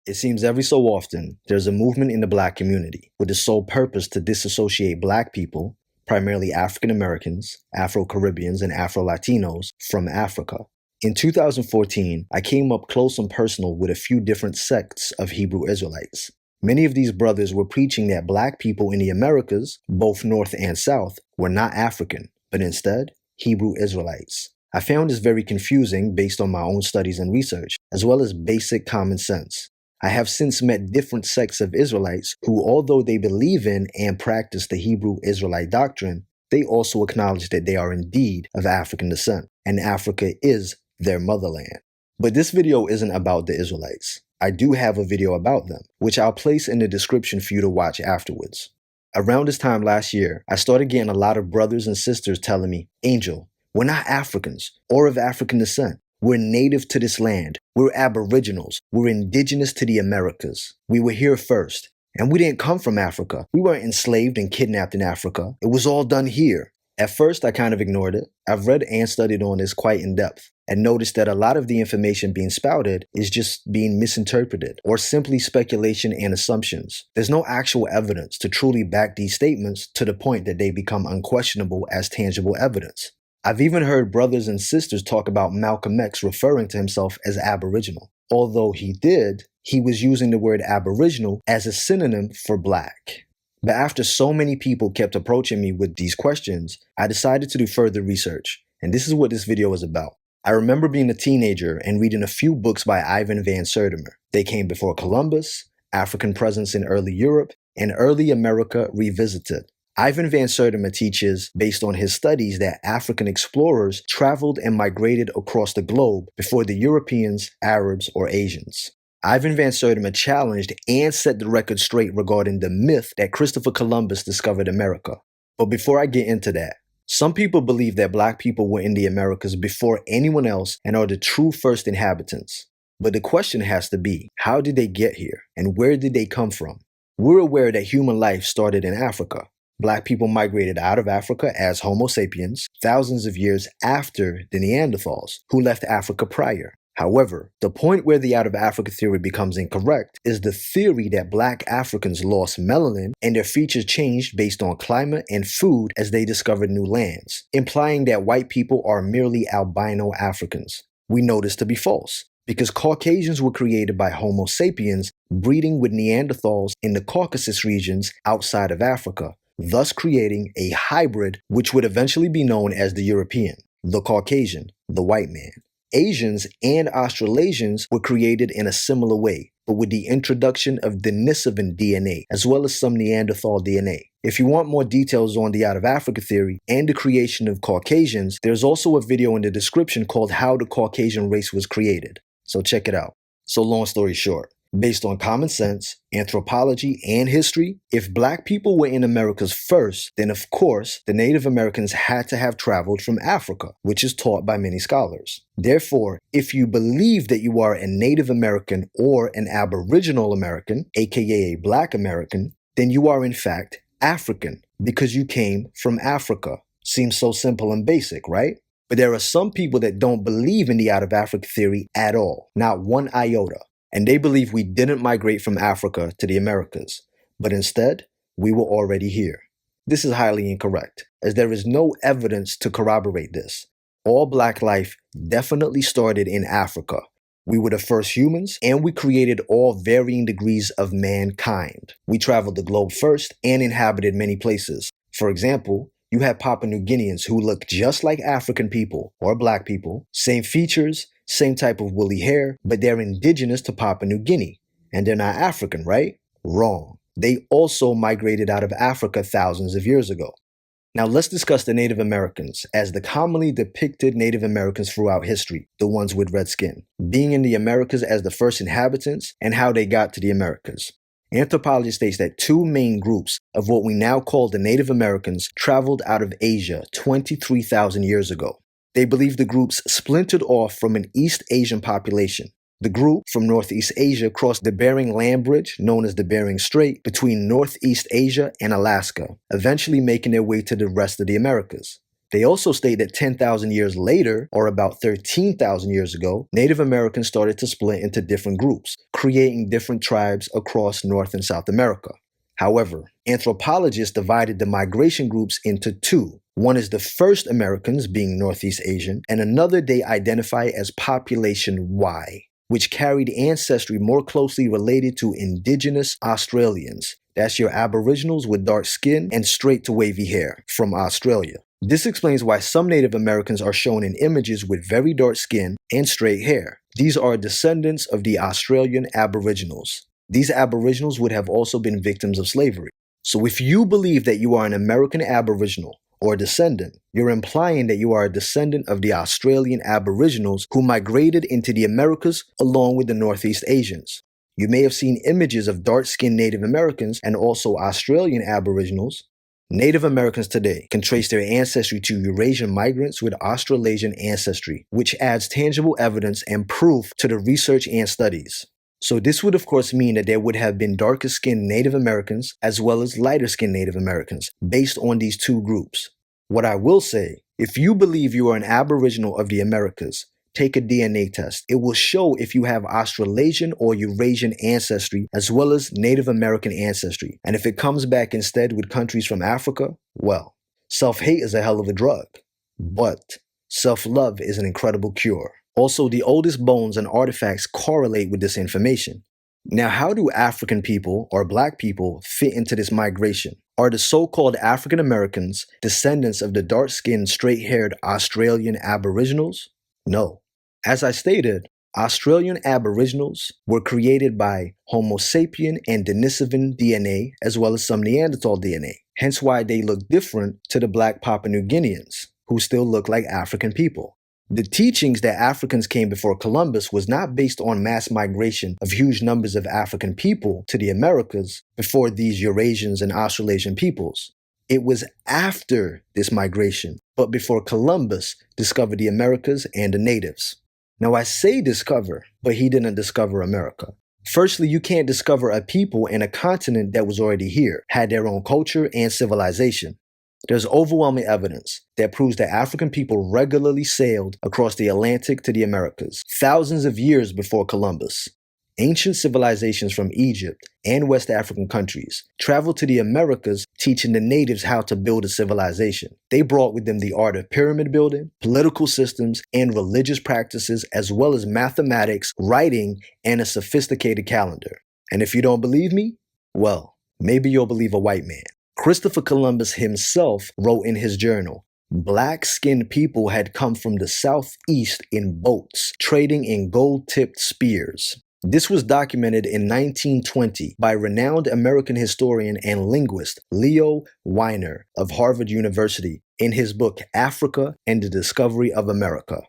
It seems every so often there's a movement in the black community with the sole purpose to disassociate black people, primarily African Americans, Afro-Caribbeans, and Afro-Latinos, from Africa. In 2014, I came up close and personal with a few different sects of Hebrew Israelites. Many of these brothers were preaching that black people in the Americas, both North and South, were not African, but instead Hebrew Israelites. I found this very confusing based on my own studies and research, as well as basic common sense. I have since met different sects of Israelites who, although they believe in and practice the Hebrew Israelite doctrine, they also acknowledge that they are indeed of African descent, and Africa is their motherland. But this video isn't about the Israelites. I do have a video about them, which I'll place in the description for you to watch afterwards. Around this time last year, I started getting a lot of brothers and sisters telling me, "Angel, we're not Africans or of African descent. We're native to this land. We're Aboriginals. We're indigenous to the Americas. We were here first. And we didn't come from Africa. We weren't enslaved and kidnapped in Africa. It was all done here." At first, I kind of ignored it. I've read and studied on this quite in depth and noticed that a lot of the information being spouted is just being misinterpreted or simply speculation and assumptions. There's no actual evidence to truly back these statements to the point that they become unquestionable as tangible evidence. I've even heard brothers and sisters talk about Malcolm X referring to himself as Aboriginal. Although he did, he was using the word Aboriginal as a synonym for black. But after so many people kept approaching me with these questions, I decided to do further research, and this is what this video is about. I remember being a teenager and reading a few books by Ivan Van Sertimer. They came before Columbus, African Presence in Early Europe, and Early America Revisited. Ivan Van Sertimer teaches, based on his studies, that African explorers traveled and migrated across the globe before the Europeans, Arabs, or Asians. Ivan Van Sertimer challenged and set the record straight regarding the myth that Christopher Columbus discovered America. But before I get into that, some people believe that black people were in the Americas before anyone else and are the true first inhabitants. But the question has to be, how did they get here and where did they come from? We're aware that human life started in Africa. Black people migrated out of Africa as Homo sapiens thousands of years after the Neanderthals, who left Africa prior. However, the point where the out of Africa theory becomes incorrect is the theory that black Africans lost melanin and their features changed based on climate and food as they discovered new lands, implying that white people are merely albino Africans. We know this to be false, because Caucasians were created by Homo sapiens breeding with Neanderthals in the Caucasus regions outside of Africa, thus creating a hybrid which would eventually be known as the European, the Caucasian, the white man. Asians and Australasians were created in a similar way, but with the introduction of Denisovan DNA, as well as some Neanderthal DNA. If you want more details on the out of Africa theory and the creation of Caucasians, there's also a video in the description called How the Caucasian Race Was Created, so check it out. So long story short, based on common sense, anthropology, and history, if black people were in Americas first, then of course the Native Americans had to have traveled from Africa, which is taught by many scholars. Therefore, if you believe that you are a Native American or an Aboriginal American, aka a Black American, then you are in fact African, because you came from Africa. Seems so simple and basic, right? But there are some people that don't believe in the out of Africa theory at all, not one iota. And they believe we didn't migrate from Africa to the Americas, but instead, we were already here. This is highly incorrect, as there is no evidence to corroborate this. All black life definitely started in Africa. We were the first humans, and we created all varying degrees of mankind. We traveled the globe first and inhabited many places. For example, you had Papua New Guineans who look just like African people or black people, same features, same type of woolly hair, but they're indigenous to Papua New Guinea. And they're not African, right? Wrong. They also migrated out of Africa thousands of years ago. Now let's discuss the Native Americans as the commonly depicted Native Americans throughout history, the ones with red skin, being in the Americas as the first inhabitants and how they got to the Americas. Anthropology states that two main groups of what we now call the Native Americans traveled out of Asia 23,000 years ago. They believe the groups splintered off from an East Asian population. The group from Northeast Asia crossed the Bering Land Bridge, known as the Bering Strait, between Northeast Asia and Alaska, eventually making their way to the rest of the Americas. They also state that 10,000 years later, or about 13,000 years ago, Native Americans started to split into different groups, creating different tribes across North and South America. However, anthropologists divided the migration groups into two. One is the first Americans, being Northeast Asian, and another they identify as Population Y, which carried ancestry more closely related to Indigenous Australians. That's your Aboriginals with dark skin and straight to wavy hair from Australia. This explains why some Native Americans are shown in images with very dark skin and straight hair. These are descendants of the Australian Aboriginals. These Aboriginals would have also been victims of slavery. So if you believe that you are an American Aboriginal or a descendant, you're implying that you are a descendant of the Australian Aboriginals who migrated into the Americas along with the Northeast Asians. You may have seen images of dark-skinned Native Americans and also Australian Aboriginals. Native Americans today can trace their ancestry to Eurasian migrants with Australasian ancestry, which adds tangible evidence and proof to the research and studies. So this would of course mean that there would have been darker-skinned Native Americans as well as lighter-skinned Native Americans based on these two groups. What I will say, if you believe you are an Aboriginal of the Americas, take a DNA test. It will show if you have Australasian or Eurasian ancestry as well as Native American ancestry. And if it comes back instead with countries from Africa, well, self-hate is a hell of a drug. But self-love is an incredible cure. Also, the oldest bones and artifacts correlate with this information. Now, how do African people or Black people fit into this migration? Are the so-called African Americans descendants of the dark-skinned, straight-haired Australian Aboriginals? No. As I stated, Australian Aboriginals were created by Homo sapien and Denisovan DNA as well as some Neanderthal DNA, hence why they look different to the Black Papua New Guineans, who still look like African people. The teachings that Africans came before Columbus was not based on mass migration of huge numbers of African people to the Americas before these Eurasians and Australasian peoples. It was after this migration, but before Columbus discovered the Americas and the natives. Now I say discover, but he didn't discover America. Firstly, you can't discover a people and a continent that was already here, had their own culture and civilization. There's overwhelming evidence that proves that African people regularly sailed across the Atlantic to the Americas, thousands of years before Columbus. Ancient civilizations from Egypt and West African countries traveled to the Americas, teaching the natives how to build a civilization. They brought with them the art of pyramid building, political systems, and religious practices, as well as mathematics, writing, and a sophisticated calendar. And if you don't believe me, well, maybe you'll believe a white man. Christopher Columbus himself wrote in his journal, "Black-skinned people had come from the southeast in boats, trading in gold-tipped spears." This was documented in 1920 by renowned American historian and linguist Leo Weiner of Harvard University in his book Africa and the Discovery of America.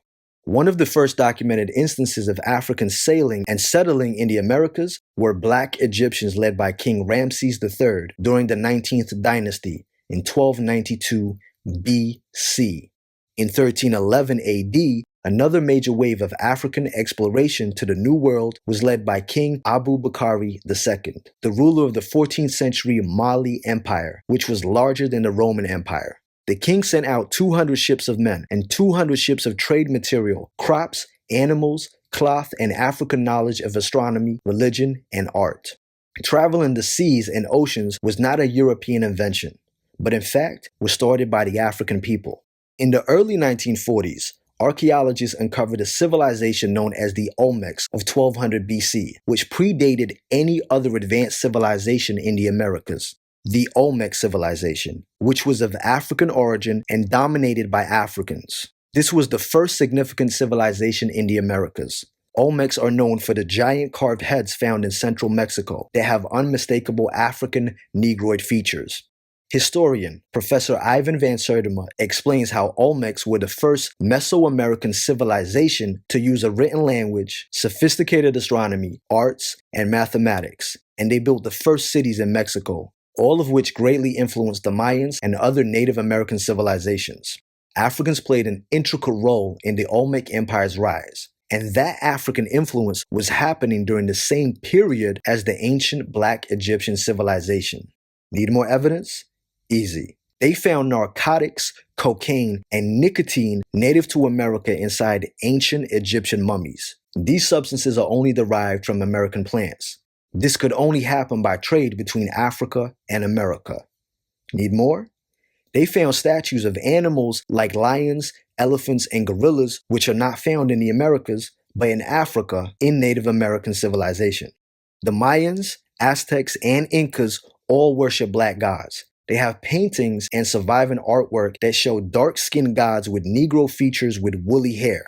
One of the first documented instances of Africans sailing and settling in the Americas were Black Egyptians led by King Ramses III during the 19th dynasty in 1292 BC. In 1311 AD, another major wave of African exploration to the New World was led by King Abu Bakari II, the ruler of the 14th century Mali Empire, which was larger than the Roman Empire. The king sent out 200 ships of men and 200 ships of trade material, crops, animals, cloth, and African knowledge of astronomy, religion, and art. Travel in the seas and oceans was not a European invention, but in fact was started by the African people. In the early 1940s, archaeologists uncovered a civilization known as the Olmecs of 1200 BC, which predated any other advanced civilization in the Americas. The Olmec civilization, which was of African origin and dominated by Africans. This was the first significant civilization in the Americas. Olmecs are known for the giant carved heads found in central Mexico that have unmistakable African Negroid features. Historian Professor Ivan van Sertima explains how Olmecs were the first Mesoamerican civilization to use a written language, sophisticated astronomy, arts, and mathematics, and they built the first cities in Mexico, all of which greatly influenced the Mayans and other Native American civilizations. Africans played an integral role in the Olmec Empire's rise, and that African influence was happening during the same period as the ancient Black Egyptian civilization. Need more evidence? Easy. They found narcotics, cocaine, and nicotine native to America inside ancient Egyptian mummies. These substances are only derived from American plants. This could only happen by trade between Africa and America. Need more? They found statues of animals like lions, elephants, and gorillas, which are not found in the Americas, but in Africa in Native American civilization. The Mayans, Aztecs, and Incas all worship black gods. They have paintings and surviving artwork that show dark-skinned gods with Negro features with woolly hair.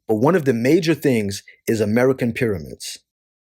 But one of the major things is American pyramids.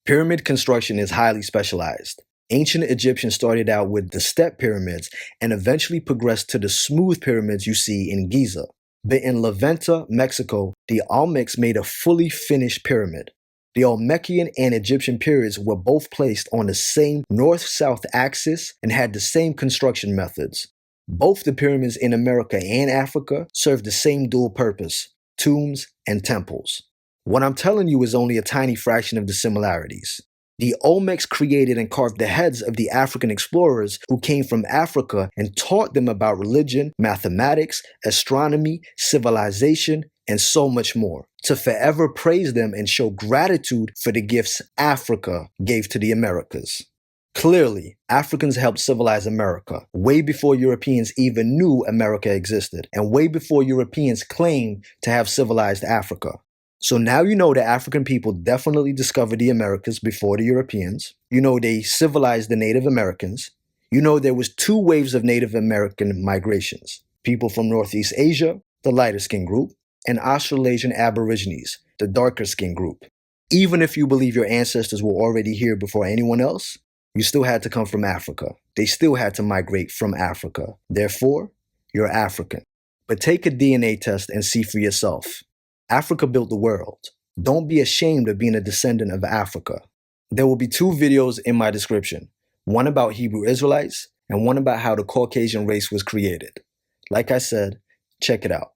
Pyramid construction is highly specialized. Ancient Egyptians started out with the step pyramids and eventually progressed to the smooth pyramids you see in Giza. But in La Venta, Mexico, the Olmecs made a fully finished pyramid. The Olmecian and Egyptian periods were both placed on the same north-south axis and had the same construction methods. Both the pyramids in America and Africa served the same dual purpose: tombs and temples. What I'm telling you is only a tiny fraction of the similarities. The Olmecs created and carved the heads of the African explorers who came from Africa and taught them about religion, mathematics, astronomy, civilization, and so much more, to forever praise them and show gratitude for the gifts Africa gave to the Americas. Clearly, Africans helped civilize America way before Europeans even knew America existed, and way before Europeans claimed to have civilized Africa. So now you know the African people definitely discovered the Americas before the Europeans. You know they civilized the Native Americans. You know there was 2 waves of Native American migrations: people from Northeast Asia, the lighter skin group, and Australasian Aborigines, the darker skin group. Even if you believe your ancestors were already here before anyone else, you still had to come from Africa. They still had to migrate from Africa. Therefore, you're African. But take a DNA test and see for yourself. Africa built the world. Don't be ashamed of being a descendant of Africa. There will be 2 videos in my description, one about Hebrew Israelites and one about how the Caucasian race was created. Like I said, check it out.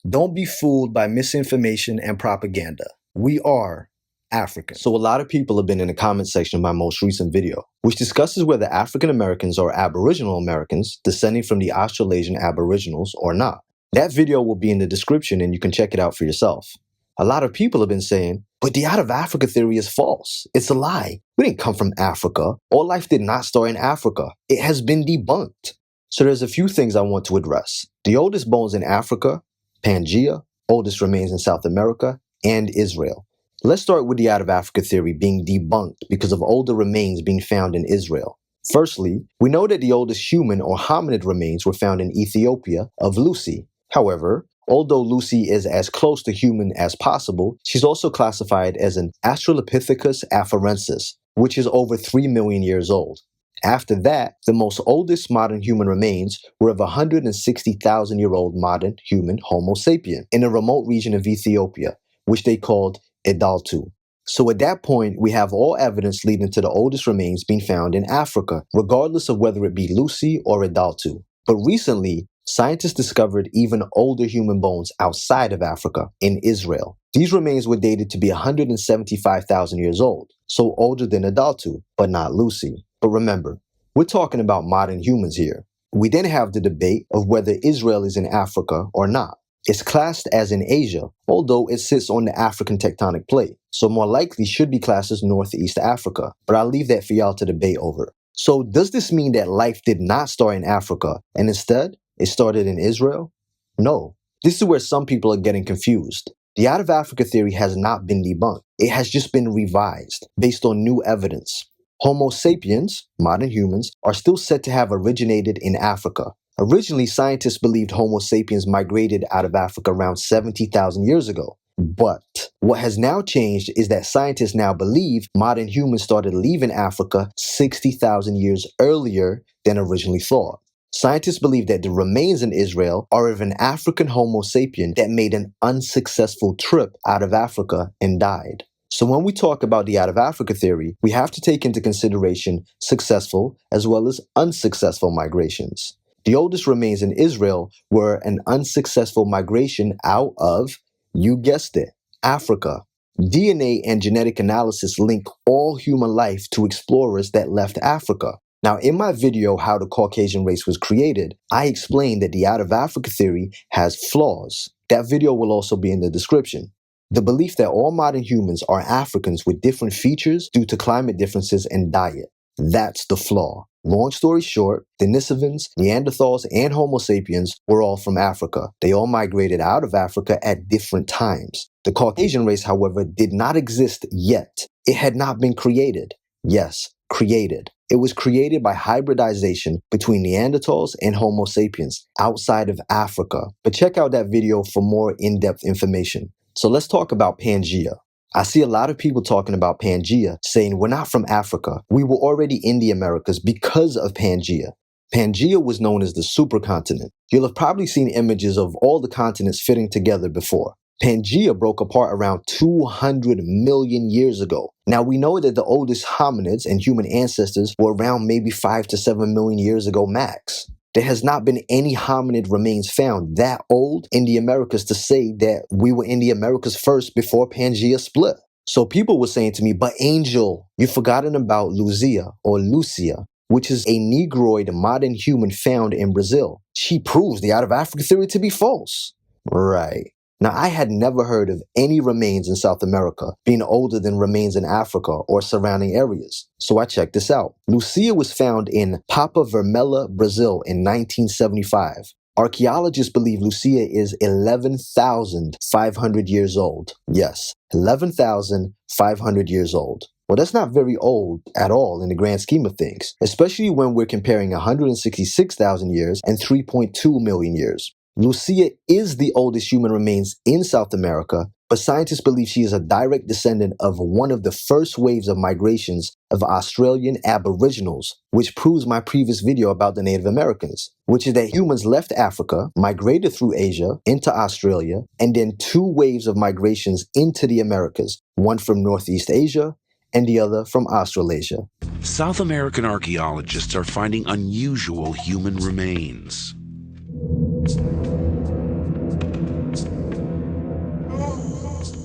Don't be fooled by misinformation and propaganda. We are African. So a lot of people have been in the comment section of my most recent video, which discusses whether African Americans are Aboriginal Americans descending from the Australasian Aboriginals or not. That video will be in the description and you can check it out for yourself. A lot of people have been saying, but the out of Africa theory is false. It's a lie. We didn't come from Africa. All life did not start in Africa. It has been debunked. So there's a few things I want to address. The oldest bones in Africa, Pangaea, oldest remains in South America, and Israel. Let's start with the out of Africa theory being debunked because of older remains being found in Israel. Firstly, we know that the oldest human or hominid remains were found in Ethiopia of Lucy. However, although Lucy is as close to human as possible, she's also classified as an Australopithecus afarensis, which is over 3 million years old. After that, the most oldest modern human remains were of a 160,000-year-old modern human Homo sapien in a remote region of Ethiopia, which they called Idaltu. So at that point, we have all evidence leading to the oldest remains being found in Africa, regardless of whether it be Lucy or Idaltu. But recently, scientists discovered even older human bones outside of Africa, in Israel. These remains were dated to be 175,000 years old, so older than Idaltu, but not Lucy. But remember, we're talking about modern humans here. We then have the debate of whether Israel is in Africa or not. It's classed as in Asia, although it sits on the African tectonic plate, so more likely should be classed as Northeast Africa, but I'll leave that for y'all to debate over. So does this mean that life did not start in Africa, and instead, it started in Israel? No. This is where some people are getting confused. The out of Africa theory has not been debunked. It has just been revised, based on new evidence. Homo sapiens, modern humans, are still said to have originated in Africa. Originally, scientists believed Homo sapiens migrated out of Africa around 70,000 years ago. But what has now changed is that scientists now believe modern humans started leaving Africa 60,000 years earlier than originally thought. Scientists believe that the remains in Israel are of an African Homo sapien that made an unsuccessful trip out of Africa and died. So when we talk about the out of Africa theory, we have to take into consideration successful as well as unsuccessful migrations. The oldest remains in Israel were an unsuccessful migration out of, you guessed it, Africa. DNA and genetic analysis link all human life to explorers that left Africa. Now, in my video, How the Caucasian Race Was Created, I explained that the Out of Africa theory has flaws. That video will also be in the description. The belief that all modern humans are Africans with different features due to climate differences and diet. That's the flaw. Long story short, Denisovans, Neanderthals, and Homo sapiens were all from Africa. They all migrated out of Africa at different times. The Caucasian race, however, did not exist yet. It had not been created. Yes, created. It was created by hybridization between Neanderthals and Homo sapiens outside of Africa. But check out that video for more in-depth information. So let's talk about Pangea. I see a lot of people talking about Pangea, saying we're not from Africa. We were already in the Americas because of Pangea. Pangea was known as the supercontinent. You'll have probably seen images of all the continents fitting together before. Pangea broke apart around 200 million years ago. Now we know that the oldest hominids and human ancestors were around maybe 5 to 7 million years ago max. There has not been any hominid remains found that old in the Americas to say that we were in the Americas first before Pangea split. So people were saying to me, but Angel, you've forgotten about Lucia or Lucia, which is a Negroid modern human found in Brazil. She proves the Out of Africa theory to be false. Right. Now, I had never heard of any remains in South America being older than remains in Africa or surrounding areas. So I checked this out. Lucia was found in Papa Vermelha, Brazil in 1975. Archaeologists believe Lucia is 11,500 years old. Yes, 11,500 years old. Well, that's not very old at all in the grand scheme of things, especially when we're comparing 166,000 years and 3.2 million years. Lucia is the oldest human remains in South America, but scientists believe she is a direct descendant of one of the first waves of migrations of Australian Aboriginals, which proves my previous video about the Native Americans, which is that humans left Africa, migrated through Asia into Australia, and then 2 waves of migrations into the Americas, one from Northeast Asia and the other from Australasia. South American archaeologists are finding unusual human remains.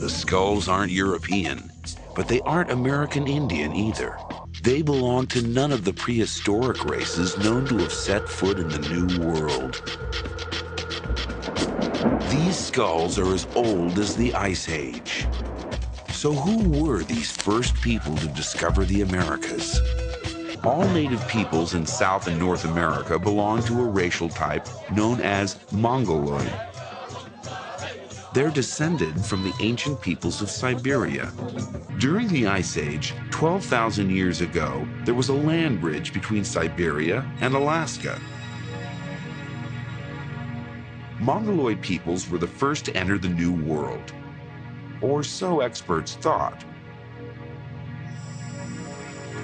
The skulls aren't European, but they aren't American Indian either. They belong to none of the prehistoric races known to have set foot in the New World. These skulls are as old as the Ice Age. So who were these first people to discover the Americas? All native peoples in South and North America belong to a racial type known as Mongoloid. They're descended from the ancient peoples of Siberia. During the Ice Age, 12,000 years ago, there was a land bridge between Siberia and Alaska. Mongoloid peoples were the first to enter the New World, or so experts thought.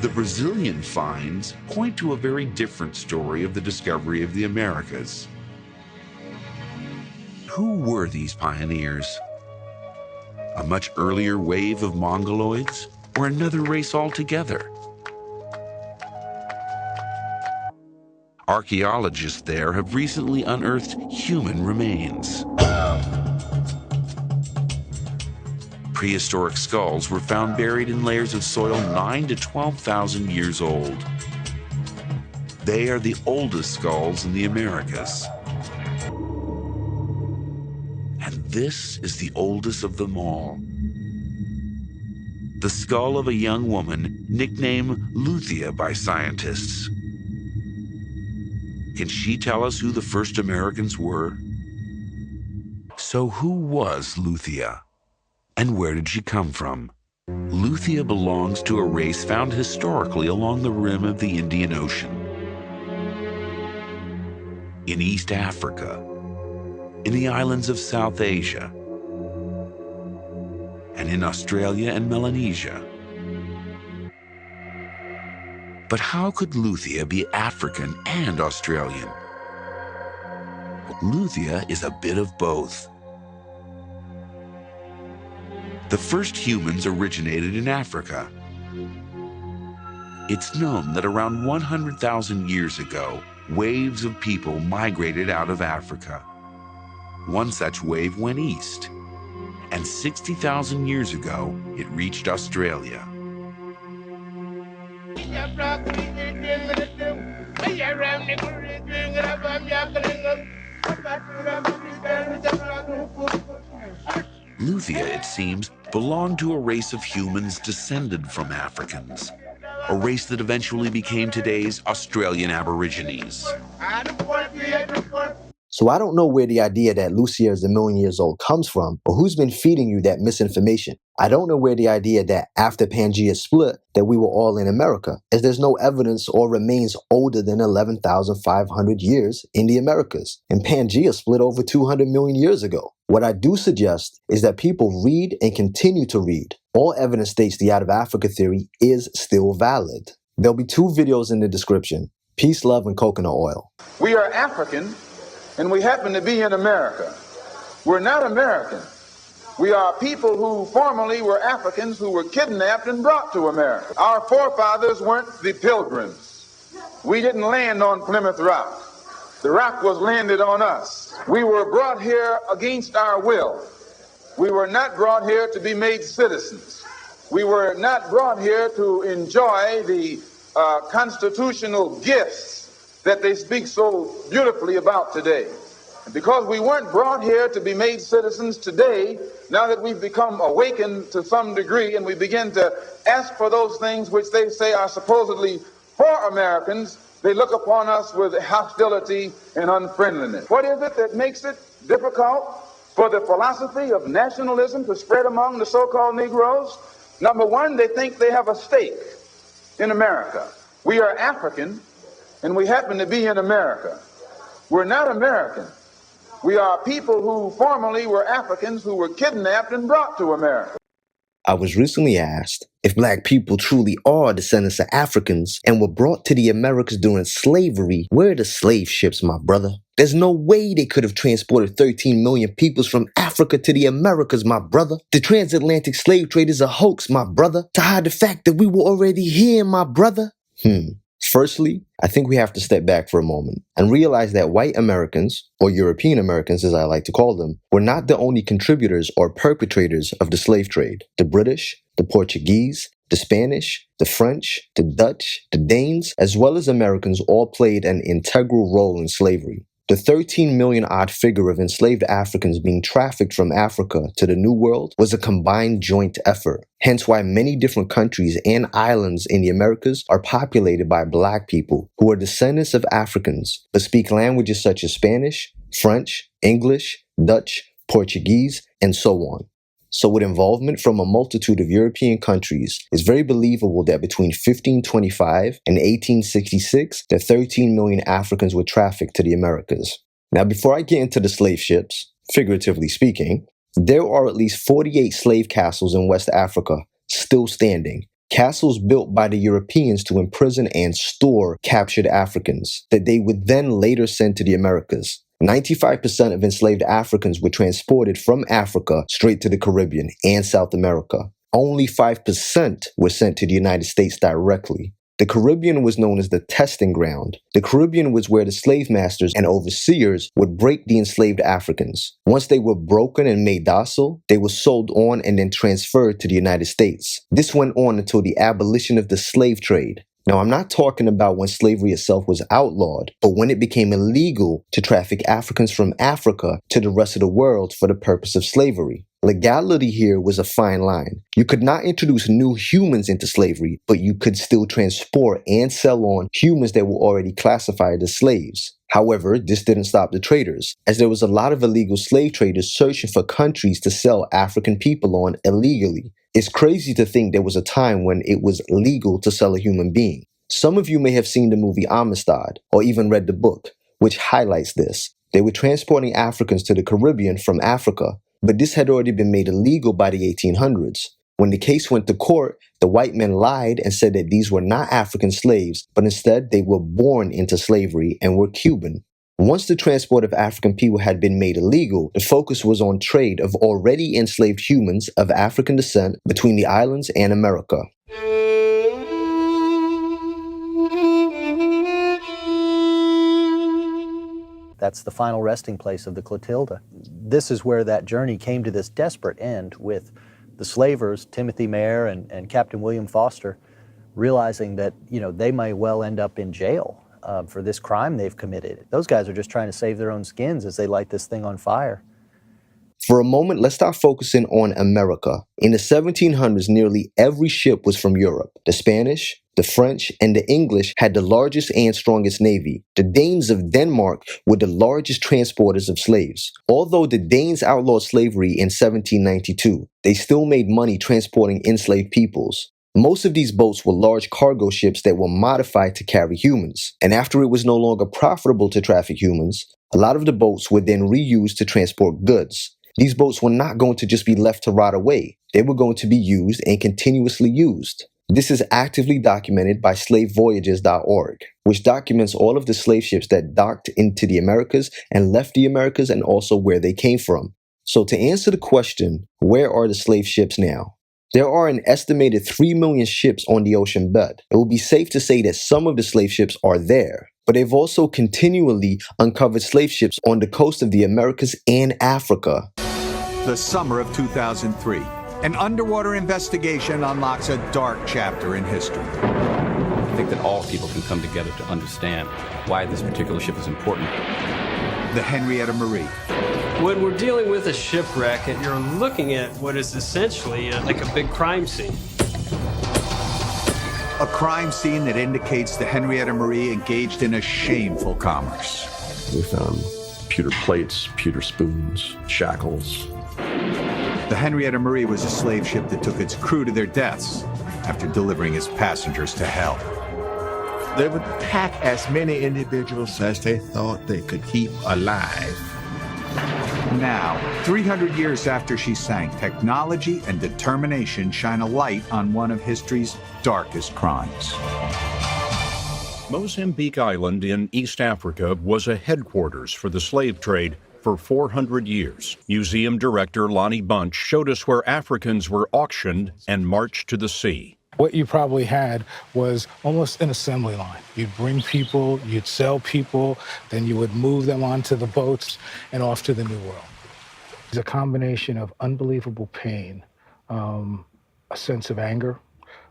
The Brazilian finds point to a very different story of the discovery of the Americas. Who were these pioneers? A much earlier wave of Mongoloids, or another race altogether? Archaeologists there have recently unearthed human remains. Prehistoric skulls were found buried in layers of soil 9 to 12,000 years old. They are the oldest skulls in the Americas. And this is the oldest of them all. The skull of a young woman nicknamed Lucia by scientists. Can she tell us who the first Americans were? So who was Lucia? And where did she come from? Lucia belongs to a race found historically along the rim of the Indian Ocean. In East Africa, in the islands of South Asia, and in Australia and Melanesia. But how could Lucia be African and Australian? Lucia is a bit of both. The first humans originated in Africa. It's known that around 100,000 years ago, waves of people migrated out of Africa. One such wave went east, and 60,000 years ago, it reached Australia. Luthia, it seems, belonged to a race of humans descended from Africans, a race that eventually became today's Australian Aborigines. So I don't know where the idea that Lucia is a million years old comes from, or who's been feeding you that misinformation. I don't know where the idea that after Pangea split, that we were all in America, as there's no evidence or remains older than 11,500 years in the Americas, and Pangea split over 200 million years ago. What I do suggest is that people read and continue to read. All evidence states the out of Africa theory is still valid. There'll be 2 videos in the description. Peace, love, and coconut oil. We are African, and we happen to be in America. We're not American. We are people who formerly were Africans who were kidnapped and brought to America. Our forefathers weren't the Pilgrims. We didn't land on Plymouth Rock. The rock was landed on us. We were brought here against our will. We were not brought here to be made citizens. We were not brought here to enjoy the constitutional gifts that they speak so beautifully about today. And because we weren't brought here to be made citizens today, now that we've become awakened to some degree and we begin to ask for those things which they say are supposedly for Americans, they look upon us with hostility and unfriendliness. What is it that makes it difficult for the philosophy of nationalism to spread among the so-called Negroes? Number one, they think they have a stake in America. We are African, and we happen to be in America. We're not American. We are people who formerly were Africans who were kidnapped and brought to America. I was recently asked if black people truly are descendants of Africans and were brought to the Americas during slavery. Where are the slave ships, my brother? There's no way they could have transported 13 million peoples from Africa to the Americas, my brother. The transatlantic slave trade is a hoax, my brother, to hide the fact that we were already here, my brother. Firstly, I think we have to step back for a moment and realize that white Americans, or European Americans as I like to call them, were not the only contributors or perpetrators of the slave trade. The British, the Portuguese, the Spanish, the French, the Dutch, the Danes, as well as Americans all played an integral role in slavery. The 13 million odd figure of enslaved Africans being trafficked from Africa to the New World was a combined joint effort. Hence why many different countries and islands in the Americas are populated by black people who are descendants of Africans, but speak languages such as Spanish, French, English, Dutch, Portuguese, and so on. So with involvement from a multitude of European countries, it's very believable that between 1525 and 1866, that 13 million Africans were trafficked to the Americas. Now, before I get into the slave ships, figuratively speaking, there are at least 48 slave castles in West Africa still standing. Castles built by the Europeans to imprison and store captured Africans that they would then later send to the Americas. 95% of enslaved Africans were transported from Africa straight to the Caribbean and South America. Only 5% were sent to the United States directly. The Caribbean was known as the testing ground. The Caribbean was where the slave masters and overseers would break the enslaved Africans. Once they were broken and made docile, they were sold on and then transferred to the United States. This went on until the abolition of the slave trade. Now, I'm not talking about when slavery itself was outlawed, but when it became illegal to traffic Africans from Africa to the rest of the world for the purpose of slavery. Legality here was a fine line. You could not introduce new humans into slavery, but you could still transport and sell on humans that were already classified as slaves. However, this didn't stop the traders, as there was a lot of illegal slave traders searching for countries to sell African people on illegally. It's crazy to think there was a time when it was legal to sell a human being. Some of you may have seen the movie Amistad, or even read the book, which highlights this. They were transporting Africans to the Caribbean from Africa, but this had already been made illegal by the 1800s. When the case went to court, the white men lied and said that these were not African slaves, but instead they were born into slavery and were Cuban. Once the transport of African people had been made illegal, the focus was on trade of already enslaved humans of African descent between the islands and America. That's the final resting place of the Clotilda. This is where that journey came to this desperate end, with the slavers, Timothy Mayer and Captain William Foster, realizing that, they may well end up in jail for this crime they've committed. Those guys are just trying to save their own skins as they light this thing on fire. For a moment, let's start focusing on America. In the 1700s, nearly every ship was from Europe. The Spanish, the French, and the English had the largest and strongest navy. The Danes of Denmark were the largest transporters of slaves. Although the Danes outlawed slavery in 1792, they still made money transporting enslaved peoples. Most of these boats were large cargo ships that were modified to carry humans. And after it was no longer profitable to traffic humans, a lot of the boats were then reused to transport goods. These boats were not going to just be left to rot away. They were going to be used and continuously used. This is actively documented by slavevoyages.org, which documents all of the slave ships that docked into the Americas and left the Americas and also where they came from. So to answer the question, where are the slave ships now? There are an estimated 3 million ships on the ocean bed. It would be safe to say that some of the slave ships are there, but they've also continually uncovered slave ships on the coast of the Americas and Africa. The summer of 2003, an underwater investigation unlocks a dark chapter in history. I think that all people can come together to understand why this particular ship is important. The Henrietta Marie. When we're dealing with a shipwreck, and you're looking at what is essentially like a big crime scene. A crime scene that indicates the Henrietta Marie engaged in a shameful commerce. We found pewter plates, pewter spoons, shackles. The Henrietta Marie was a slave ship that took its crew to their deaths after delivering its passengers to hell. They would pack as many individuals as they thought they could keep alive. Now, 300 years after she sank, technology and determination shine a light on one of history's darkest crimes. Mozambique Island in East Africa was a headquarters for the slave trade for 400 years. Museum director Lonnie Bunch showed us where Africans were auctioned and marched to the sea. What you probably had was almost an assembly line. You'd bring people, you'd sell people, then you would move them onto the boats and off to the New World. It's a combination of unbelievable pain, a sense of anger,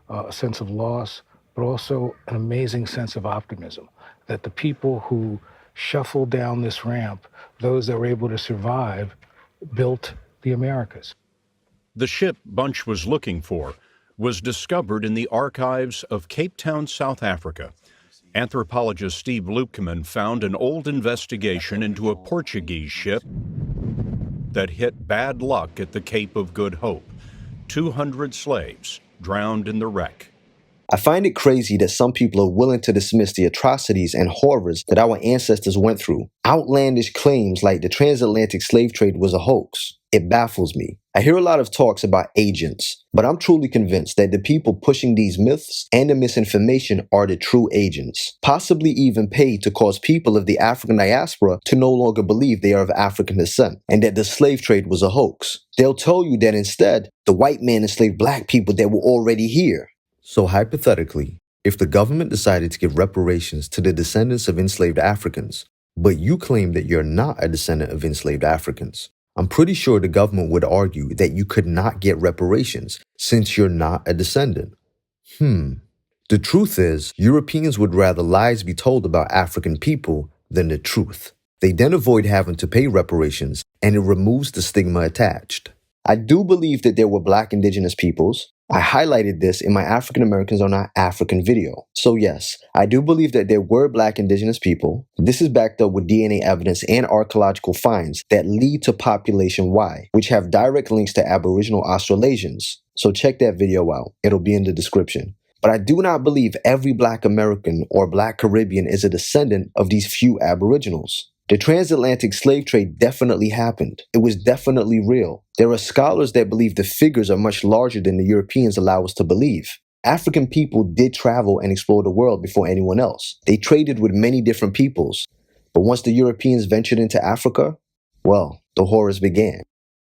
a sense of loss, but also an amazing sense of optimism that the people who shuffled down this ramp, those that were able to survive, built the Americas. The ship Bunch was looking for was discovered in the archives of Cape Town, South Africa. Anthropologist Steve Lupkeman found an old investigation into a Portuguese ship that hit bad luck at the Cape of Good Hope. 200 slaves drowned in the wreck. I find it crazy that some people are willing to dismiss the atrocities and horrors that our ancestors went through. Outlandish claims like the transatlantic slave trade was a hoax. It baffles me. I hear a lot of talks about agents, but I'm truly convinced that the people pushing these myths and the misinformation are the true agents, possibly even paid to cause people of the African diaspora to no longer believe they are of African descent and that the slave trade was a hoax. They'll tell you that instead, the white man enslaved black people that were already here. So hypothetically, if the government decided to give reparations to the descendants of enslaved Africans, but you claim that you're not a descendant of enslaved Africans, I'm pretty sure the government would argue that you could not get reparations since you're not a descendant. The truth is, Europeans would rather lies be told about African people than the truth. They then avoid having to pay reparations, and it removes the stigma attached. I do believe that there were black indigenous peoples. I highlighted this in my African Americans Are Not African video. So yes, I do believe that there were black indigenous people. This is backed up with DNA evidence and archaeological finds that lead to population Y, which have direct links to Aboriginal Australasians. So check that video out. It'll be in the description. But I do not believe every black American or black Caribbean is a descendant of these few Aboriginals. The transatlantic slave trade definitely happened. It was definitely real. There are scholars that believe the figures are much larger than the Europeans allow us to believe. African people did travel and explore the world before anyone else. They traded with many different peoples. But once the Europeans ventured into Africa, well, the horrors began.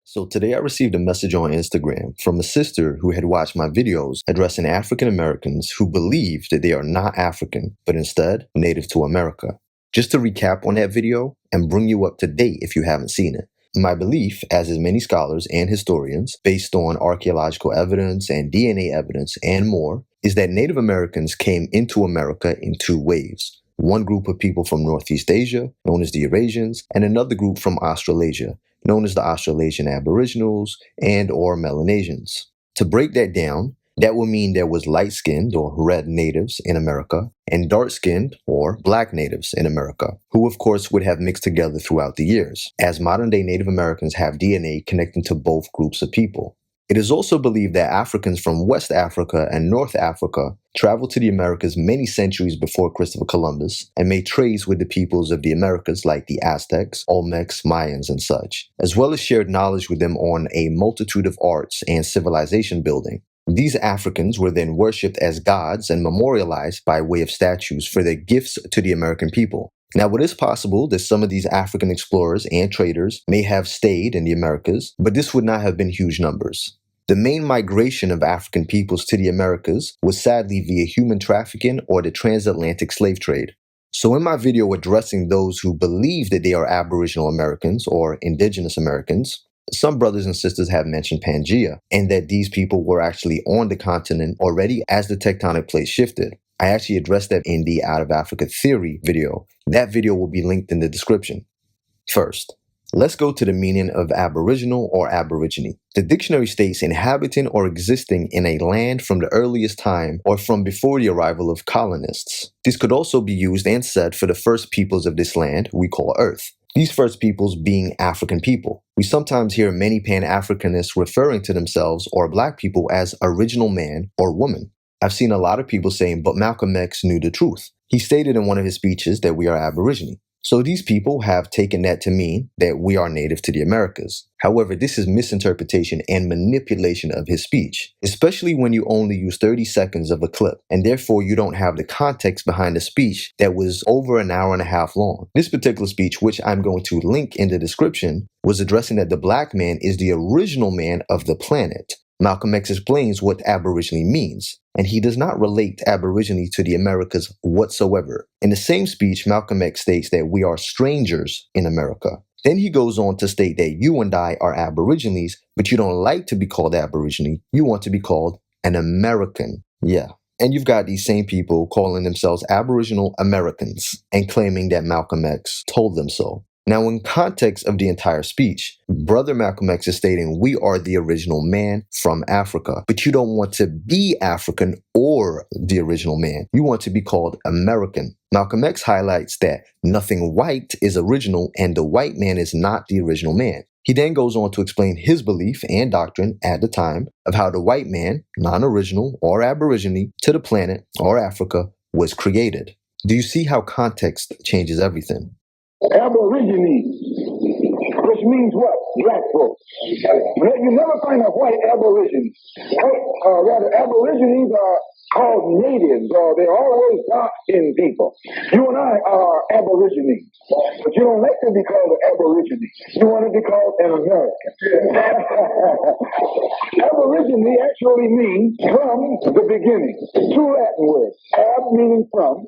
So today I received a message on Instagram from a sister who had watched my videos addressing African Americans who believe that they are not African, but instead native to America. Just to recap on that video and bring you up to date if you haven't seen it. My belief, as is many scholars and historians, based on archaeological evidence and DNA evidence and more, is that Native Americans came into America in two waves. one group of people from Northeast Asia, known as the Eurasians, and another group from Australasia, known as the Australasian Aboriginals and or Melanesians. To break that down, that would mean there was light-skinned or red natives in America and dark-skinned or black natives in America, who of course would have mixed together throughout the years, as modern-day Native Americans have DNA connecting to both groups of people. It is also believed that Africans from West Africa and North Africa traveled to the Americas many centuries before Christopher Columbus and made trades with the peoples of the Americas like the Aztecs, Olmecs, Mayans, and such, as well as shared knowledge with them on a multitude of arts and civilization building. These Africans were then worshipped as gods and memorialized by way of statues for their gifts to the American people. Now, it is possible that some of these African explorers and traders may have stayed in the Americas, but this would not have been huge numbers. The main migration of African peoples to the Americas was sadly via human trafficking or the transatlantic slave trade. So in my video addressing those who believe that they are Aboriginal Americans or Indigenous Americans, some brothers and sisters have mentioned Pangea, and that these people were actually on the continent already as the tectonic plates shifted. I actually addressed that in the Out of Africa Theory video. That video will be linked in the description. First, let's go to the meaning of Aboriginal or Aborigine. The dictionary states inhabiting or existing in a land from the earliest time or from before the arrival of colonists. This could also be used and said for the first peoples of this land we call Earth. These first peoples being African people. We sometimes hear many Pan-Africanists referring to themselves or black people as original man or woman. I've seen a lot of people saying, but Malcolm X knew the truth. He stated in one of his speeches that we are Aborigine. So these people have taken that to mean that we are native to the Americas. However, this is misinterpretation and manipulation of his speech, especially when you only use 30 seconds of a clip, and therefore you don't have the context behind the speech that was over an hour and a half long. This particular speech, which I'm going to link in the description, was addressing that the black man is the original man of the planet. Malcolm X explains what Aborigine means, and he does not relate Aborigine to the Americas whatsoever. In the same speech, Malcolm X states that we are strangers in America. Then he goes on to state that you and I are Aborigines, but you don't like to be called Aborigine. You want to be called an American. Yeah. And you've got these same people calling themselves Aboriginal Americans and claiming that Malcolm X told them so. Now, in context of the entire speech, Brother Malcolm X is stating we are the original man from Africa, but you don't want to be African or the original man. You want to be called American. Malcolm X highlights that nothing white is original and the white man is not the original man. He then goes on to explain his belief and doctrine at the time of how the white man, non-original or Aborigine to the planet or Africa, was created. Do you see how context changes everything? Aborigines, which means what? Black folks. You never find a white Aborigine. Rather, Aborigines are called natives, or they're always dark-skinned people. You and I are Aborigines, but you don't like to be called an Aborigine. You want to be called an American. Aborigine actually means from the beginning. Two Latin words. Ab meaning from,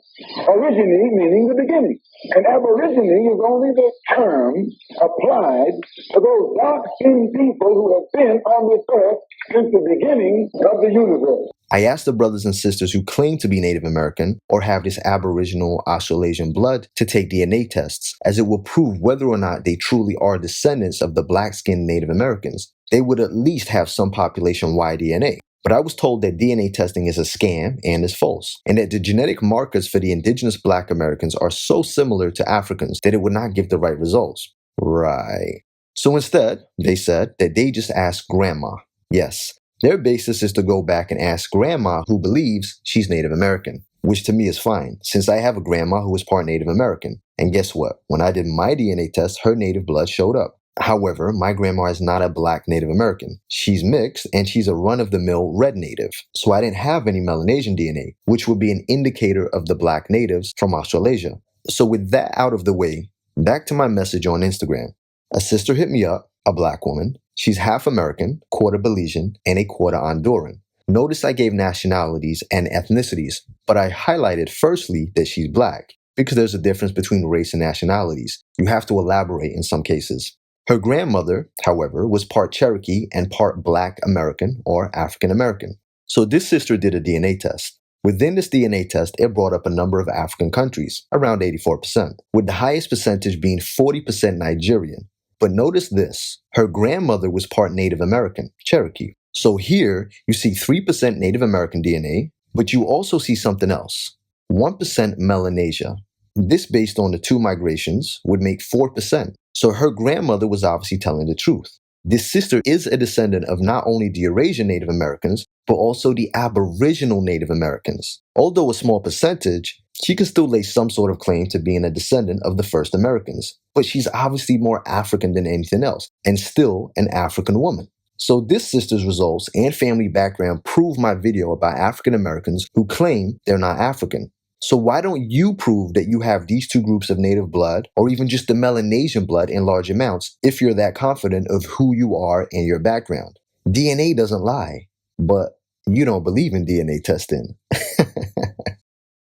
origine meaning the beginning. And Aborigine is only the term applied to those dark-skinned people who have been on this earth since the beginning of the universe. I asked the brothers and sisters who claim to be Native American or have this Aboriginal Australasian blood to take DNA tests, as it will prove whether or not they truly are descendants of the black-skinned Native Americans. They would at least have some population-wide DNA. But I was told that DNA testing is a scam and is false, and that the genetic markers for the indigenous black Americans are so similar to Africans that it would not give the right results. Right. So instead, they said that they just asked Grandma. Yes. Their basis is to go back and ask Grandma who believes she's Native American, which to me is fine, since I have a grandma who is part Native American. And guess what? When I did my DNA test, her native blood showed up. However, my grandma is not a black Native American. She's mixed, and she's a run-of-the-mill red native. So I didn't have any Melanesian DNA, which would be an indicator of the black natives from Australasia. So with that out of the way, back to my message on Instagram. A sister hit me up, a black woman. She's half American, quarter Belizean, and a quarter Honduran. Notice I gave nationalities and ethnicities, but I highlighted firstly that she's black, because there's a difference between race and nationalities. You have to elaborate in some cases. Her grandmother, however, was part Cherokee and part Black American or African American. So this sister did a DNA test. Within this DNA test, it brought up a number of African countries, around 84%, with the highest percentage being 40% Nigerian. But notice this, her grandmother was part Native American, Cherokee. So here, you see 3% Native American DNA, but you also see something else, 1% Melanesia. This, based on the two migrations, would make 4%. So her grandmother was obviously telling the truth. This sister is a descendant of not only the Eurasian Native Americans, but also the Aboriginal Native Americans. Although a small percentage, she can still lay some sort of claim to being a descendant of the first Americans. But she's obviously more African than anything else, and still an African woman. So this sister's results and family background prove my video about African Americans who claim they're not African. So why don't you prove that you have these two groups of native blood, or even just the Melanesian blood in large amounts, if you're that confident of who you are and your background? DNA doesn't lie, but you don't believe in DNA testing.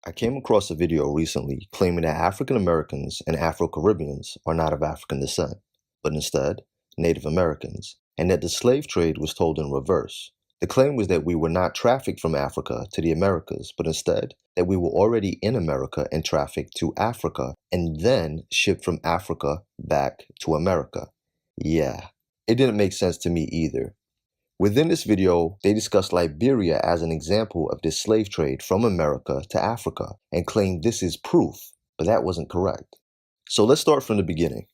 I came across a video recently claiming that African Americans and Afro-Caribbeans are not of African descent, but instead Native Americans, and that the slave trade was told in reverse. The claim was that we were not trafficked from Africa to the Americas, but instead that we were already in America and trafficked to Africa, and then shipped from Africa back to America. Yeah, it didn't make sense to me either. Within this video, they discuss Liberia as an example of this slave trade from America to Africa, and claim this is proof, but that wasn't correct. So let's start from the beginning.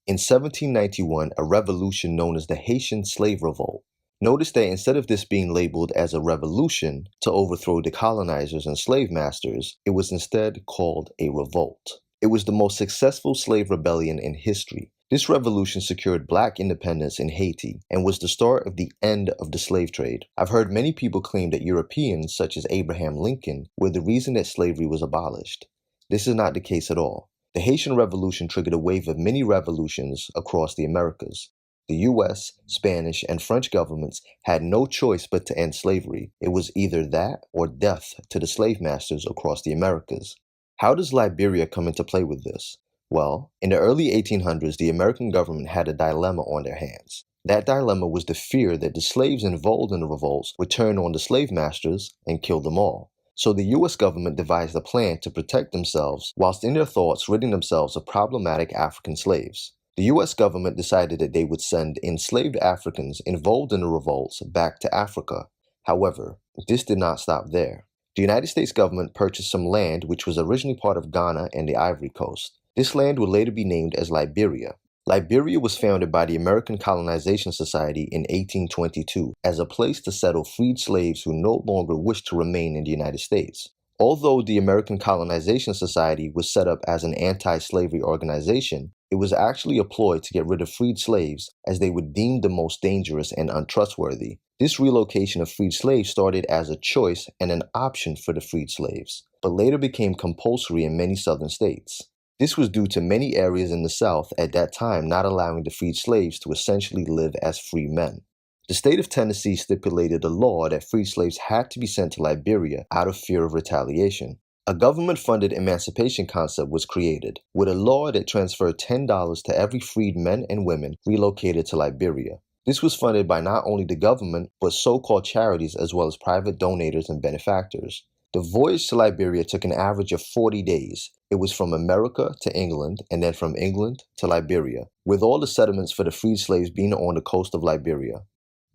In 1791, a revolution known as the Haitian Slave Revolt. Notice that instead of this being labeled as a revolution to overthrow the colonizers and slave masters, it was instead called a revolt. It was the most successful slave rebellion in history. This revolution secured black independence in Haiti and was the start of the end of the slave trade. I've heard many people claim that Europeans, such as Abraham Lincoln, were the reason that slavery was abolished. This is not the case at all. The Haitian Revolution triggered a wave of many revolutions across the Americas. The US, Spanish, and French governments had no choice but to end slavery. It was either that or death to the slave masters across the Americas. How does Liberia come into play with this? Well, in the early 1800s, the American government had a dilemma on their hands. That dilemma was the fear that the slaves involved in the revolts would turn on the slave masters and kill them all. So the US government devised a plan to protect themselves whilst in their thoughts ridding themselves of problematic African slaves. The US government decided that they would send enslaved Africans involved in the revolts back to Africa. However, this did not stop there. The United States government purchased some land which was originally part of Ghana and the Ivory Coast. This land would later be named as Liberia. Liberia was founded by the American Colonization Society in 1822 as a place to settle freed slaves who no longer wished to remain in the United States. Although the American Colonization Society was set up as an anti-slavery organization, it was actually a ploy to get rid of freed slaves as they were deemed the most dangerous and untrustworthy. This relocation of freed slaves started as a choice and an option for the freed slaves, but later became compulsory in many southern states. This was due to many areas in the South at that time not allowing the freed slaves to essentially live as free men. The state of Tennessee stipulated a law that freed slaves had to be sent to Liberia out of fear of retaliation. A government-funded emancipation concept was created, with a law that transferred $10 to every freed men and women relocated to Liberia. This was funded by not only the government, but so-called charities as well as private donators and benefactors. The voyage to Liberia took an average of 40 days. It was from America to England, and then from England to Liberia, with all the settlements for the freed slaves being on the coast of Liberia.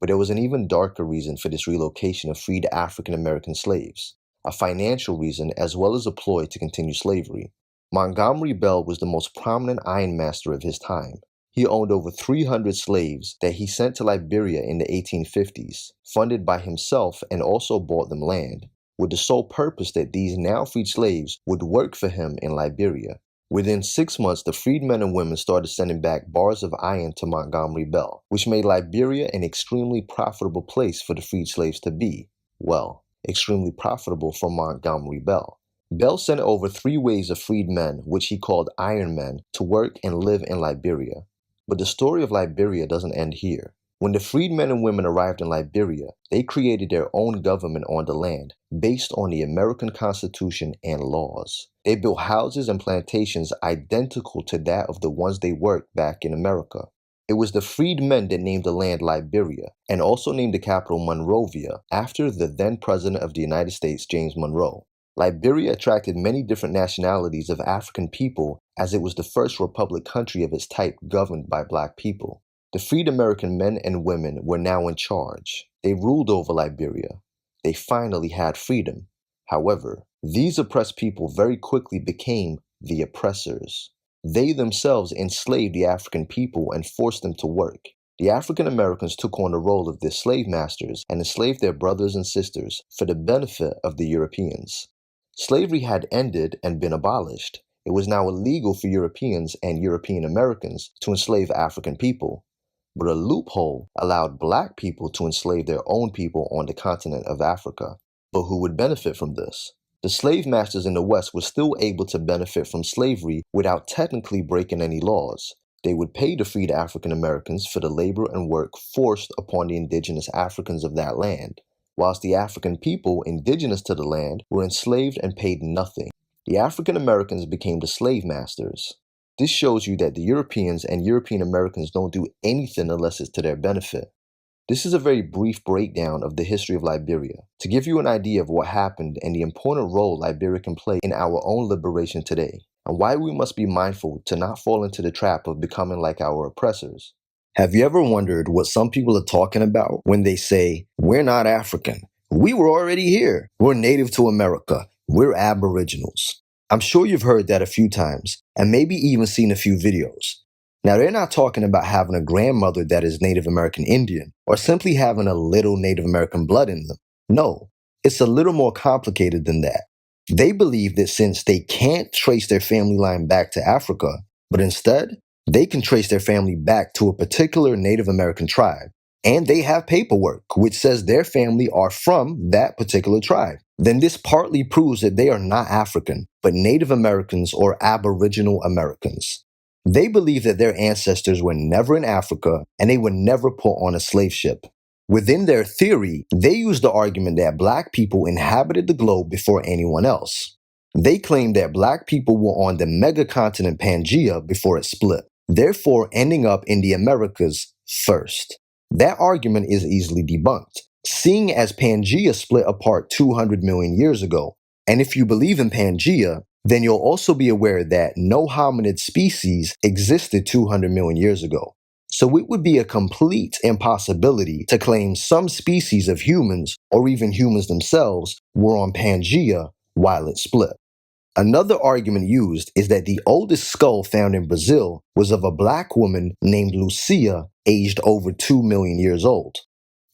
But there was an even darker reason for this relocation of freed African American slaves, a financial reason as well as a ploy to continue slavery. Montgomery Bell was the most prominent ironmaster of his time. He owned over 300 slaves that he sent to Liberia in the 1850s, funded by himself, and also bought them land, with the sole purpose that these now freed slaves would work for him in Liberia. Within 6 months, the freed men and women started sending back bars of iron to Montgomery Bell, which made Liberia an extremely profitable place for the freed slaves to be. Well, extremely profitable for Montgomery Bell. Bell sent over 3 waves of freed men, which he called Iron Men, to work and live in Liberia. But the story of Liberia doesn't end here. When the freed men and women arrived in Liberia, they created their own government on the land, based on the American Constitution and laws. They built houses and plantations identical to that of the ones they worked back in America. It was the freedmen that named the land Liberia and also named the capital Monrovia after the then President of the United States, James Monroe. Liberia attracted many different nationalities of African people as it was the first republic country of its type governed by black people. The freed American men and women were now in charge. They ruled over Liberia. They finally had freedom. However, these oppressed people very quickly became the oppressors. They themselves enslaved the African people and forced them to work. The African Americans took on the role of their slave masters and enslaved their brothers and sisters for the benefit of the Europeans. Slavery had ended and been abolished. It was now illegal for Europeans and European Americans to enslave African people. But a loophole allowed black people to enslave their own people on the continent of Africa. But who would benefit from this? The slave masters in the West were still able to benefit from slavery without technically breaking any laws. They would pay the freed African Americans for the labor and work forced upon the indigenous Africans of that land, whilst the African people indigenous to the land were enslaved and paid nothing. The African Americans became the slave masters. This shows you that the Europeans and European Americans don't do anything unless it's to their benefit. This is a very brief breakdown of the history of Liberia, to give you an idea of what happened and the important role Liberia can play in our own liberation today, and why we must be mindful to not fall into the trap of becoming like our oppressors. Have you ever wondered what some people are talking about when they say, "We're not African. We were already here. We're native to America. We're Aboriginals"? I'm sure you've heard that a few times, and maybe even seen a few videos. Now, they're not talking about having a grandmother that is Native American Indian, or simply having a little Native American blood in them. No, it's a little more complicated than that. They believe that since they can't trace their family line back to Africa, but instead, they can trace their family back to a particular Native American tribe, and they have paperwork which says their family are from that particular tribe, then this partly proves that they are not African, but Native Americans or Aboriginal Americans. They believe that their ancestors were never in Africa and they were never put on a slave ship. Within their theory, they use the argument that black people inhabited the globe before anyone else. They claim that black people were on the megacontinent Pangaea before it split, therefore ending up in the Americas first. That argument is easily debunked, seeing as Pangaea split apart 200 million years ago. And if you believe in Pangaea, then you'll also be aware that no hominid species existed 200 million years ago. So it would be a complete impossibility to claim some species of humans, or even humans themselves, were on Pangaea while it split. Another argument used is that the oldest skull found in Brazil was of a black woman named Lucia, aged over 2 million years old.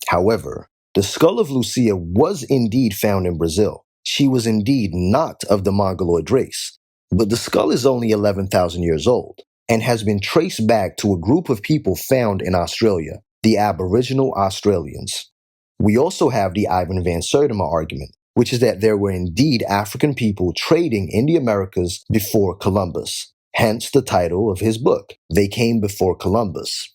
However, the skull of Lucia was indeed found in Brazil. She was indeed not of the Mongoloid race, but the skull is only 11,000 years old and has been traced back to a group of people found in Australia, the Aboriginal Australians. We also have the Ivan van Sertima argument, which is that there were indeed African people trading in the Americas before Columbus, hence the title of his book, They Came Before Columbus.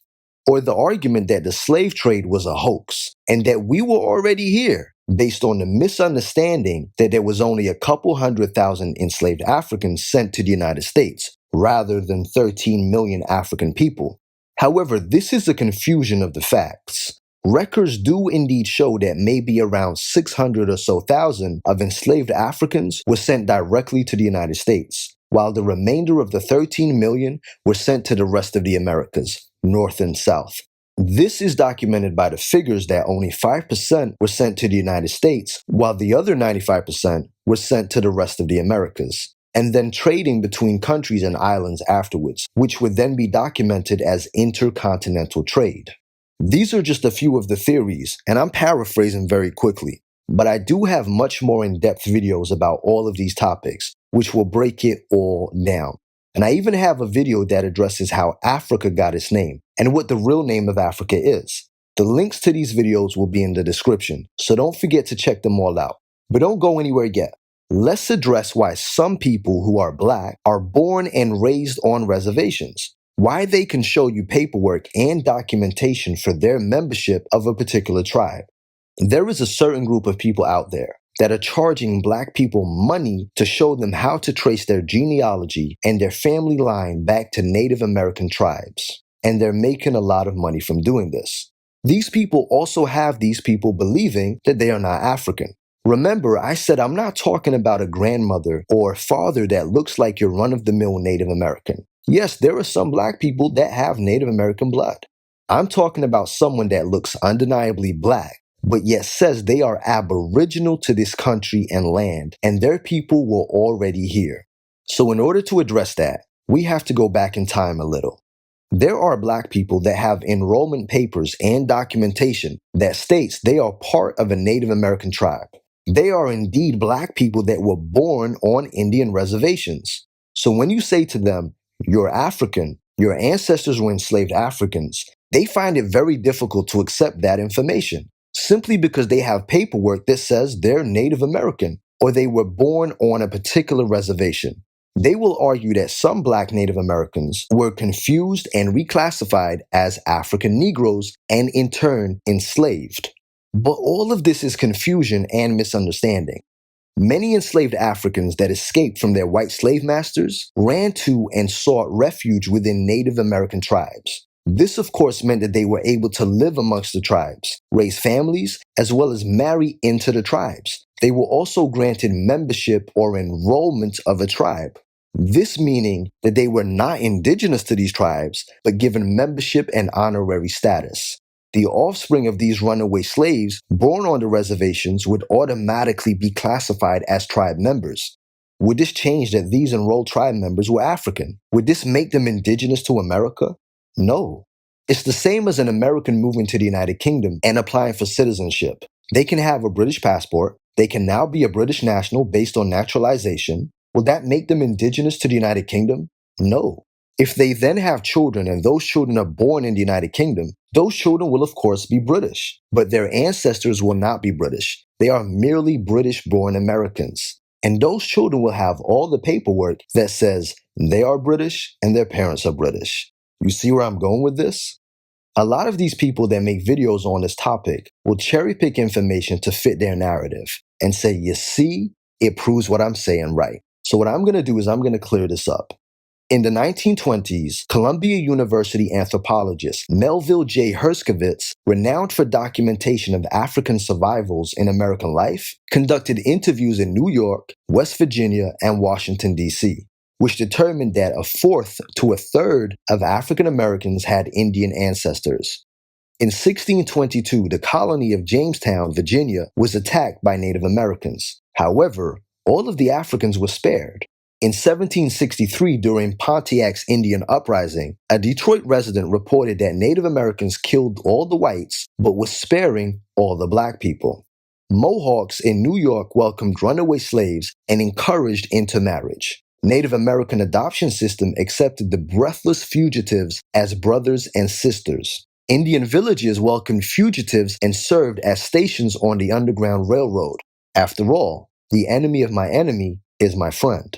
Or the argument that the slave trade was a hoax and that we were already here, based on the misunderstanding that there was only a couple 100,000 enslaved Africans sent to the United States, rather than 13 million African people. However, this is a confusion of the facts. Records do indeed show that maybe around 600 or so thousand of enslaved Africans were sent directly to the United States, while the remainder of the 13 million were sent to the rest of the Americas, North and South. This is documented by the figures that only 5% were sent to the United States, while the other 95% were sent to the rest of the Americas, and then trading between countries and islands afterwards, which would then be documented as intercontinental trade. These are just a few of the theories, and I'm paraphrasing very quickly, but I do have much more in-depth videos about all of these topics, which will break it all down. And I even have a video that addresses how Africa got its name and what the real name of Africa is. The links to these videos will be in the description, so don't forget to check them all out. But don't go anywhere yet. Let's address why some people who are black are born and raised on reservations, why they can show you paperwork and documentation for their membership of a particular tribe. There is a certain group of people out there that are charging black people money to show them how to trace their genealogy and their family line back to Native American tribes. and they're making a lot of money from doing this. These people also have these people believing that they are not African. Remember, I said I'm not talking about a grandmother or father that looks like your run-of-the-mill Native American. Yes, there are some black people that have Native American blood. I'm talking about someone that looks undeniably black, but yet says they are aboriginal to this country and land, and their people were already here. So in order to address that, we have to go back in time a little. There are black people that have enrollment papers and documentation that states they are part of a Native American tribe. They are indeed black people that were born on Indian reservations. So when you say to them, you're African, your ancestors were enslaved Africans, they find it very difficult to accept that information, simply because they have paperwork that says they're Native American or they were born on a particular reservation. They will argue that some black Native Americans were confused and reclassified as African Negroes and in turn enslaved. But all of this is confusion and misunderstanding. Many enslaved Africans that escaped from their white slave masters ran to and sought refuge within Native American tribes. This, of course, meant that they were able to live amongst the tribes, raise families, as well as marry into the tribes. They were also granted membership or enrollment of a tribe. This meaning that they were not indigenous to these tribes, but given membership and honorary status. The offspring of these runaway slaves born on the reservations would automatically be classified as tribe members. Would this change that these enrolled tribe members were African? Would this make them indigenous to America? No. It's the same as an American moving to the United Kingdom and applying for citizenship. They can have a British passport. They can now be a British national based on naturalization. Will that make them indigenous to the United Kingdom? No. If they then have children and those children are born in the United Kingdom, those children will of course be British, but their ancestors will not be British. They are merely British-born Americans. And those children will have all the paperwork that says they are British and their parents are British. You see where I'm going with this? A lot of these people that make videos on this topic will cherry-pick information to fit their narrative and say, you see, it proves what I'm saying right. So what I'm going to do is I'm going to clear this up. In the 1920s, Columbia University anthropologist Melville J. Herskovitz, renowned for documentation of African survivals in American life, conducted interviews in New York, West Virginia, and Washington, D.C., which determined that a fourth to a third of African Americans had Indian ancestors. In 1622, the colony of Jamestown, Virginia, was attacked by Native Americans. However, all of the Africans were spared. In 1763, during Pontiac's Indian Uprising, a Detroit resident reported that Native Americans killed all the whites, but were sparing all the black people. Mohawks in New York welcomed runaway slaves and encouraged intermarriage. Native American adoption system accepted the breathless fugitives as brothers and sisters. Indian villages welcomed fugitives and served as stations on the Underground Railroad. After all, the enemy of my enemy is my friend.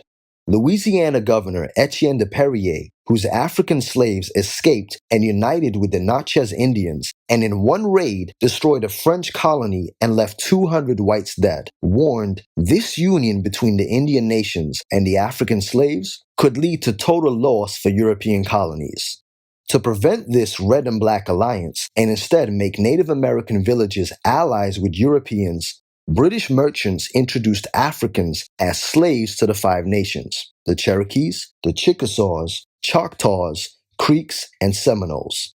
Louisiana Governor Etienne de Perrier, whose African slaves escaped and united with the Natchez Indians, and in one raid destroyed a French colony and left 200 whites dead, warned this union between the Indian nations and the African slaves could lead to total loss for European colonies. To prevent this red and black alliance and instead make Native American villages allies with Europeans, British merchants introduced Africans as slaves to the Five Nations: the Cherokees, the Chickasaws, Choctaws, Creeks, and Seminoles.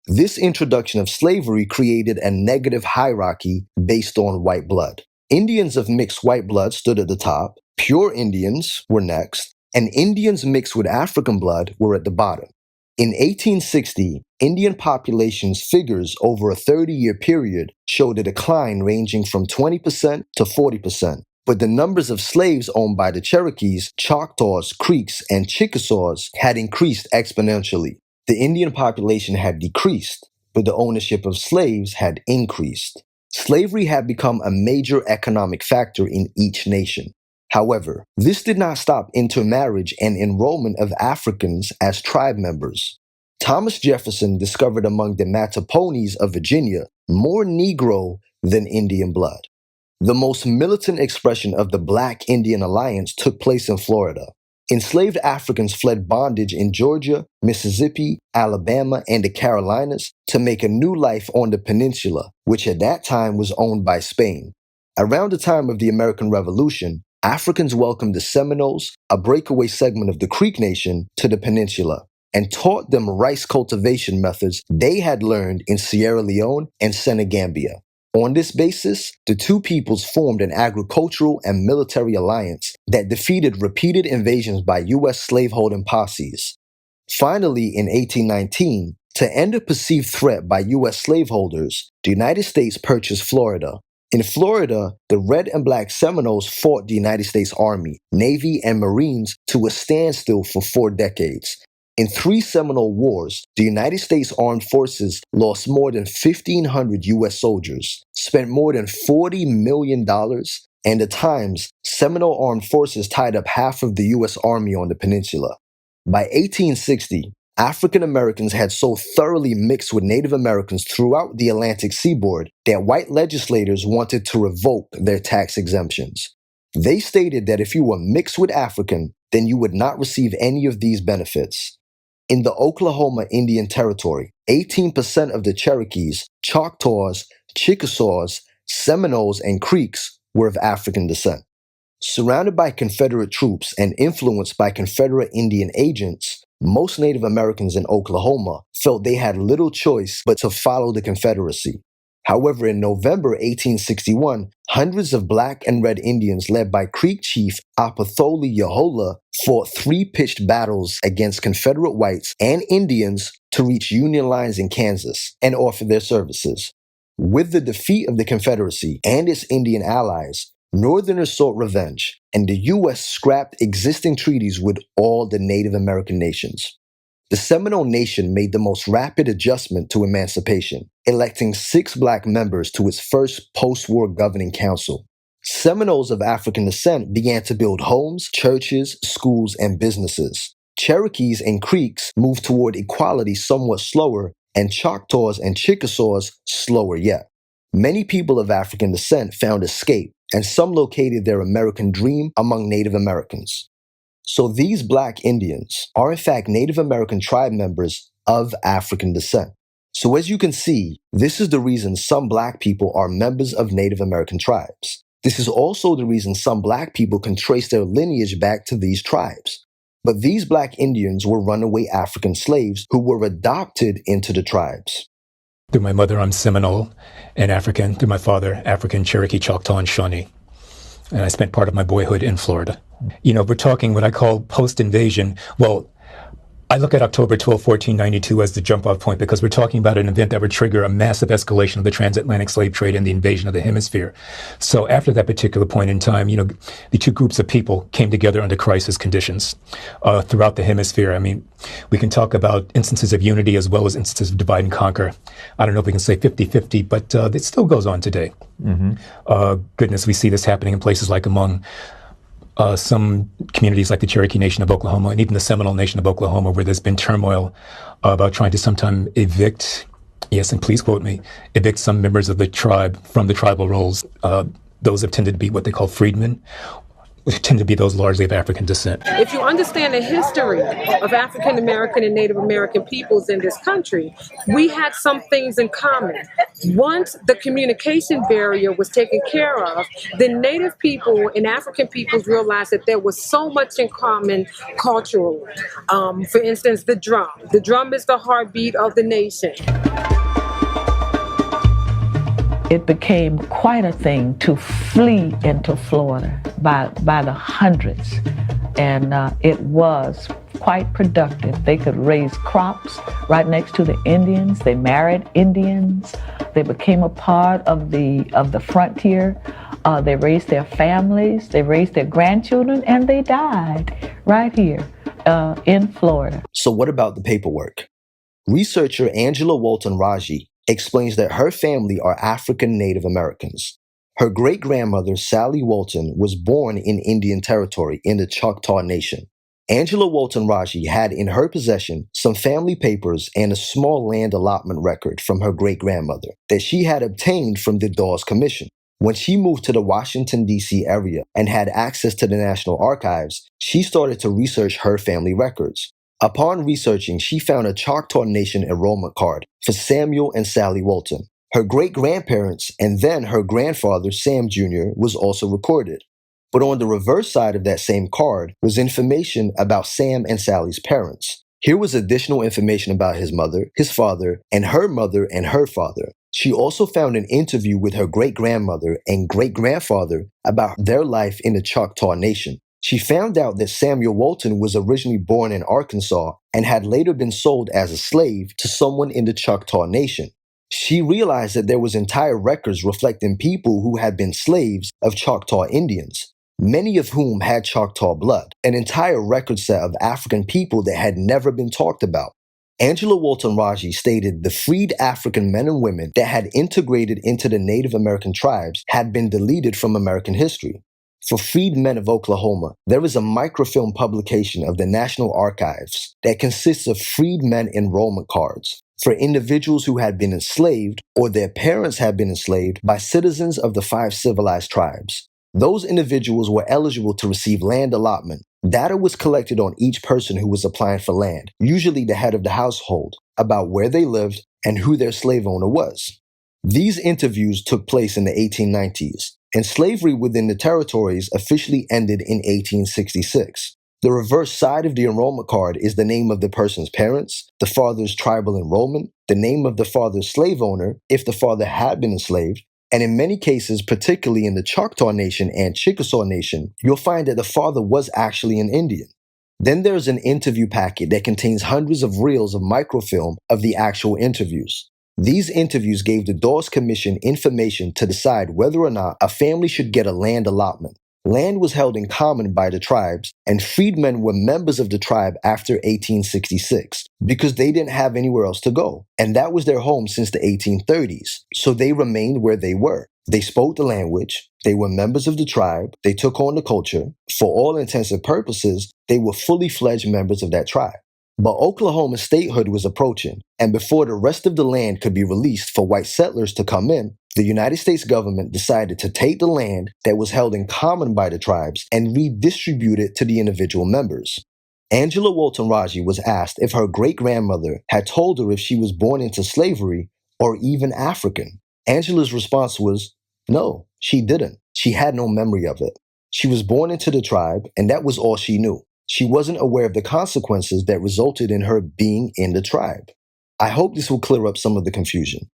This introduction of slavery created a negative hierarchy based on white blood. Indians of mixed white blood stood at the top, pure Indians were next, and Indians mixed with African blood were at the bottom. In 1860, Indian populations figures over a 30-year period showed a decline ranging from 20% to 40%, but the numbers of slaves owned by the Cherokees, Choctaws, Creeks, and Chickasaws had increased exponentially. The Indian population had decreased, but the ownership of slaves had increased. Slavery had become a major economic factor in each nation. However, this did not stop intermarriage and enrollment of Africans as tribe members. Thomas Jefferson discovered among the Mattapones of Virginia more Negro than Indian blood. The most militant expression of the Black-Indian alliance took place in Florida. Enslaved Africans fled bondage in Georgia, Mississippi, Alabama, and the Carolinas to make a new life on the peninsula, which at that time was owned by Spain. Around the time of the American Revolution, Africans welcomed the Seminoles, a breakaway segment of the Creek Nation, to the peninsula and taught them rice cultivation methods they had learned in Sierra Leone and Senegambia. On this basis, the two peoples formed an agricultural and military alliance that defeated repeated invasions by U.S. slaveholding posses. Finally, in 1819, to end a perceived threat by U.S. slaveholders, the United States purchased Florida. In Florida, the Red and Black Seminoles fought the United States Army, Navy, and Marines to a standstill for 4 decades. In 3 Seminole Wars, the United States Armed Forces lost more than 1,500 U.S. soldiers, spent more than $40 million, and at times, Seminole Armed Forces tied up half of the U.S. Army on the peninsula. By 1860, African Americans had so thoroughly mixed with Native Americans throughout the Atlantic seaboard that white legislators wanted to revoke their tax exemptions. They stated that if you were mixed with African, then you would not receive any of these benefits. In the Oklahoma Indian Territory, 18% of the Cherokees, Choctaws, Chickasaws, Seminoles, and Creeks were of African descent. Surrounded by Confederate troops and influenced by Confederate Indian agents, most Native Americans in Oklahoma felt they had little choice but to follow the Confederacy. However, in November 1861, hundreds of Black and Red Indians led by Creek Chief Apatoli Yahola fought 3 pitched battles against Confederate whites and Indians to reach Union lines in Kansas and offer their services. With the defeat of the Confederacy and its Indian allies, Northerners sought revenge, and the U.S. scrapped existing treaties with all the Native American nations. The Seminole Nation made the most rapid adjustment to emancipation, electing 6 Black members to its first post-war governing council. Seminoles of African descent began to build homes, churches, schools, and businesses. Cherokees and Creeks moved toward equality somewhat slower, and Choctaws and Chickasaws slower yet. Many people of African descent found escape, and some located their American dream among Native Americans. So these Black Indians are in fact Native American tribe members of African descent. So as you can see, this is the reason some Black people are members of Native American tribes. This is also the reason some Black people can trace their lineage back to these tribes. But these Black Indians were runaway African slaves who were adopted into the tribes. Through my mother, I'm Seminole and African. Through my father, African, Cherokee, Choctaw, and Shawnee. And I spent part of my boyhood in Florida. You know, we're talking what I call post-invasion. Well, I look at October 12, 1492 as the jump-off point because we're talking about an event that would trigger a massive escalation of the transatlantic slave trade and the invasion of the hemisphere. So after that particular point in time, you know, the two groups of people came together under crisis conditions throughout the hemisphere. I mean, we can talk about instances of unity as well as instances of divide and conquer. I don't know if we can say 50-50, but it still goes on today. Goodness, we see this happening in places like among some communities like the Cherokee Nation of Oklahoma and even the Seminole Nation of Oklahoma, where there's been turmoil about trying to sometime evict, yes, and please quote me, evict some members of the tribe from the tribal roles. Those have tended to be what they call freedmen, which tend to be those largely of African descent. If you understand the history of African American and Native American peoples in this country, we had some things in common. Once the communication barrier was taken care of, then Native people and African peoples realized that there was so much in common culturally. For instance, the drum. The drum is the heartbeat of the nation. It became quite a thing to flee into Florida by the hundreds. And it was quite productive. They could raise crops right next to the Indians. They married Indians. They became a part of the frontier. They raised their families. They raised their grandchildren, and they died right here in Florida. So what about the paperwork? Researcher Angela Walton-Raji explains that her family are African Native Americans. Her great-grandmother, Sally Walton, was born in Indian Territory in the Choctaw Nation. Angela Walton-Raji had in her possession some family papers and a small land allotment record from her great-grandmother that she had obtained from the Dawes Commission. When she moved to the Washington, D.C. area and had access to the National Archives, she started to research her family records. Upon researching, she found a Choctaw Nation enrollment card for Samuel and Sally Walton. Her great-grandparents and then her grandfather, Sam Jr., was also recorded. But on the reverse side of that same card was information about Sam and Sally's parents. Here was additional information about his mother, his father, and her father. She also found an interview with her great-grandmother and great-grandfather about their life in the Choctaw Nation. She found out that Samuel Walton was originally born in Arkansas and had later been sold as a slave to someone in the Choctaw Nation. She realized that there was entire records reflecting people who had been slaves of Choctaw Indians, many of whom had Choctaw blood, an entire record set of African people that had never been talked about. Angela Walton Raji stated the freed African men and women that had integrated into the Native American tribes had been deleted from American history. For Freed Men of Oklahoma, there is a microfilm publication of the National Archives that consists of freed men enrollment cards for individuals who had been enslaved or their parents had been enslaved by citizens of the 5 civilized tribes. Those individuals were eligible to receive land allotment. Data was collected on each person who was applying for land, usually the head of the household, about where they lived and who their slave owner was. These interviews took place in the 1890s, and slavery within the territories officially ended in 1866. The reverse side of the enrollment card is the name of the person's parents, the father's tribal enrollment, the name of the father's slave owner, if the father had been enslaved, and in many cases, particularly in the Choctaw Nation and Chickasaw Nation, you'll find that the father was actually an Indian. Then there's an interview packet that contains hundreds of reels of microfilm of the actual interviews. These interviews gave the Dawes Commission information to decide whether or not a family should get a land allotment. Land was held in common by the tribes, and freedmen were members of the tribe after 1866 because they didn't have anywhere else to go, and that was their home since the 1830s, so they remained where they were. They spoke the language, they were members of the tribe, they took on the culture. For all intents and purposes, they were fully fledged members of that tribe. But Oklahoma statehood was approaching, and before the rest of the land could be released for white settlers to come in, the United States government decided to take the land that was held in common by the tribes and redistribute it to the individual members. Angela Walton Raji was asked if her great-grandmother had told her if she was born into slavery or even African. Angela's response was, no, she didn't. She had no memory of it. She was born into the tribe, and that was all she knew. She wasn't aware of the consequences that resulted in her being in the tribe. I hope this will clear up some of the confusion.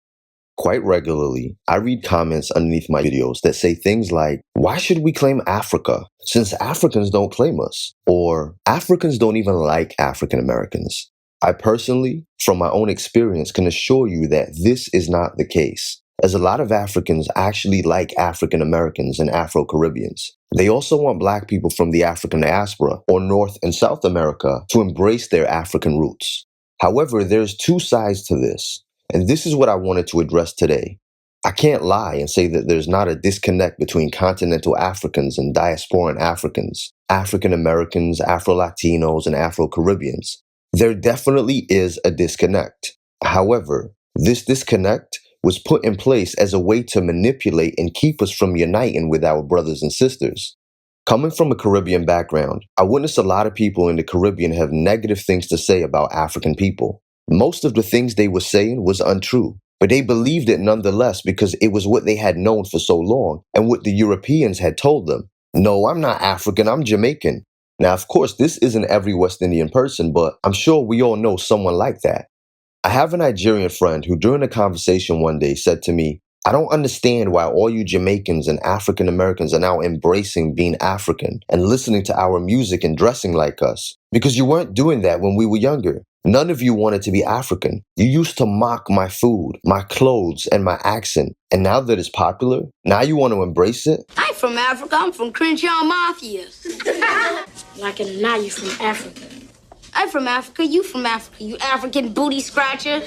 Quite regularly, I read comments underneath my videos that say things like, why should we claim Africa since Africans don't claim us? Or Africans don't even like African Americans. I personally, from my own experience, can assure you that this is not the case, as a lot of Africans actually like African Americans and Afro-Caribbeans. They also want Black people from the African diaspora or North and South America to embrace their African roots. However, there's two sides to this. And this is what I wanted to address today. I can't lie and say that there's not a disconnect between continental Africans and diasporan Africans, African Americans, Afro-Latinos, and Afro-Caribbeans. There definitely is a disconnect. However, this disconnect was put in place as a way to manipulate and keep us from uniting with our brothers and sisters. Coming from a Caribbean background, I witnessed a lot of people in the Caribbean have negative things to say about African people. Most of the things they were saying was untrue, but they believed it nonetheless because it was what they had known for so long and what the Europeans had told them. No, I'm not African, I'm Jamaican. Now, of course, this isn't every West Indian person, but I'm sure we all know someone like that. I have a Nigerian friend who during a conversation one day said to me, I don't understand why all you Jamaicans and African Americans are now embracing being African and listening to our music and dressing like us, because you weren't doing that when we were younger. None of you wanted to be African. You used to mock my food, my clothes, and my accent. And now that it's popular, now you want to embrace it? I'm from Africa. I'm from Crenshaw Matthias. Like it or not, you're from Africa. I'm from Africa. You from Africa, you African booty scratcher.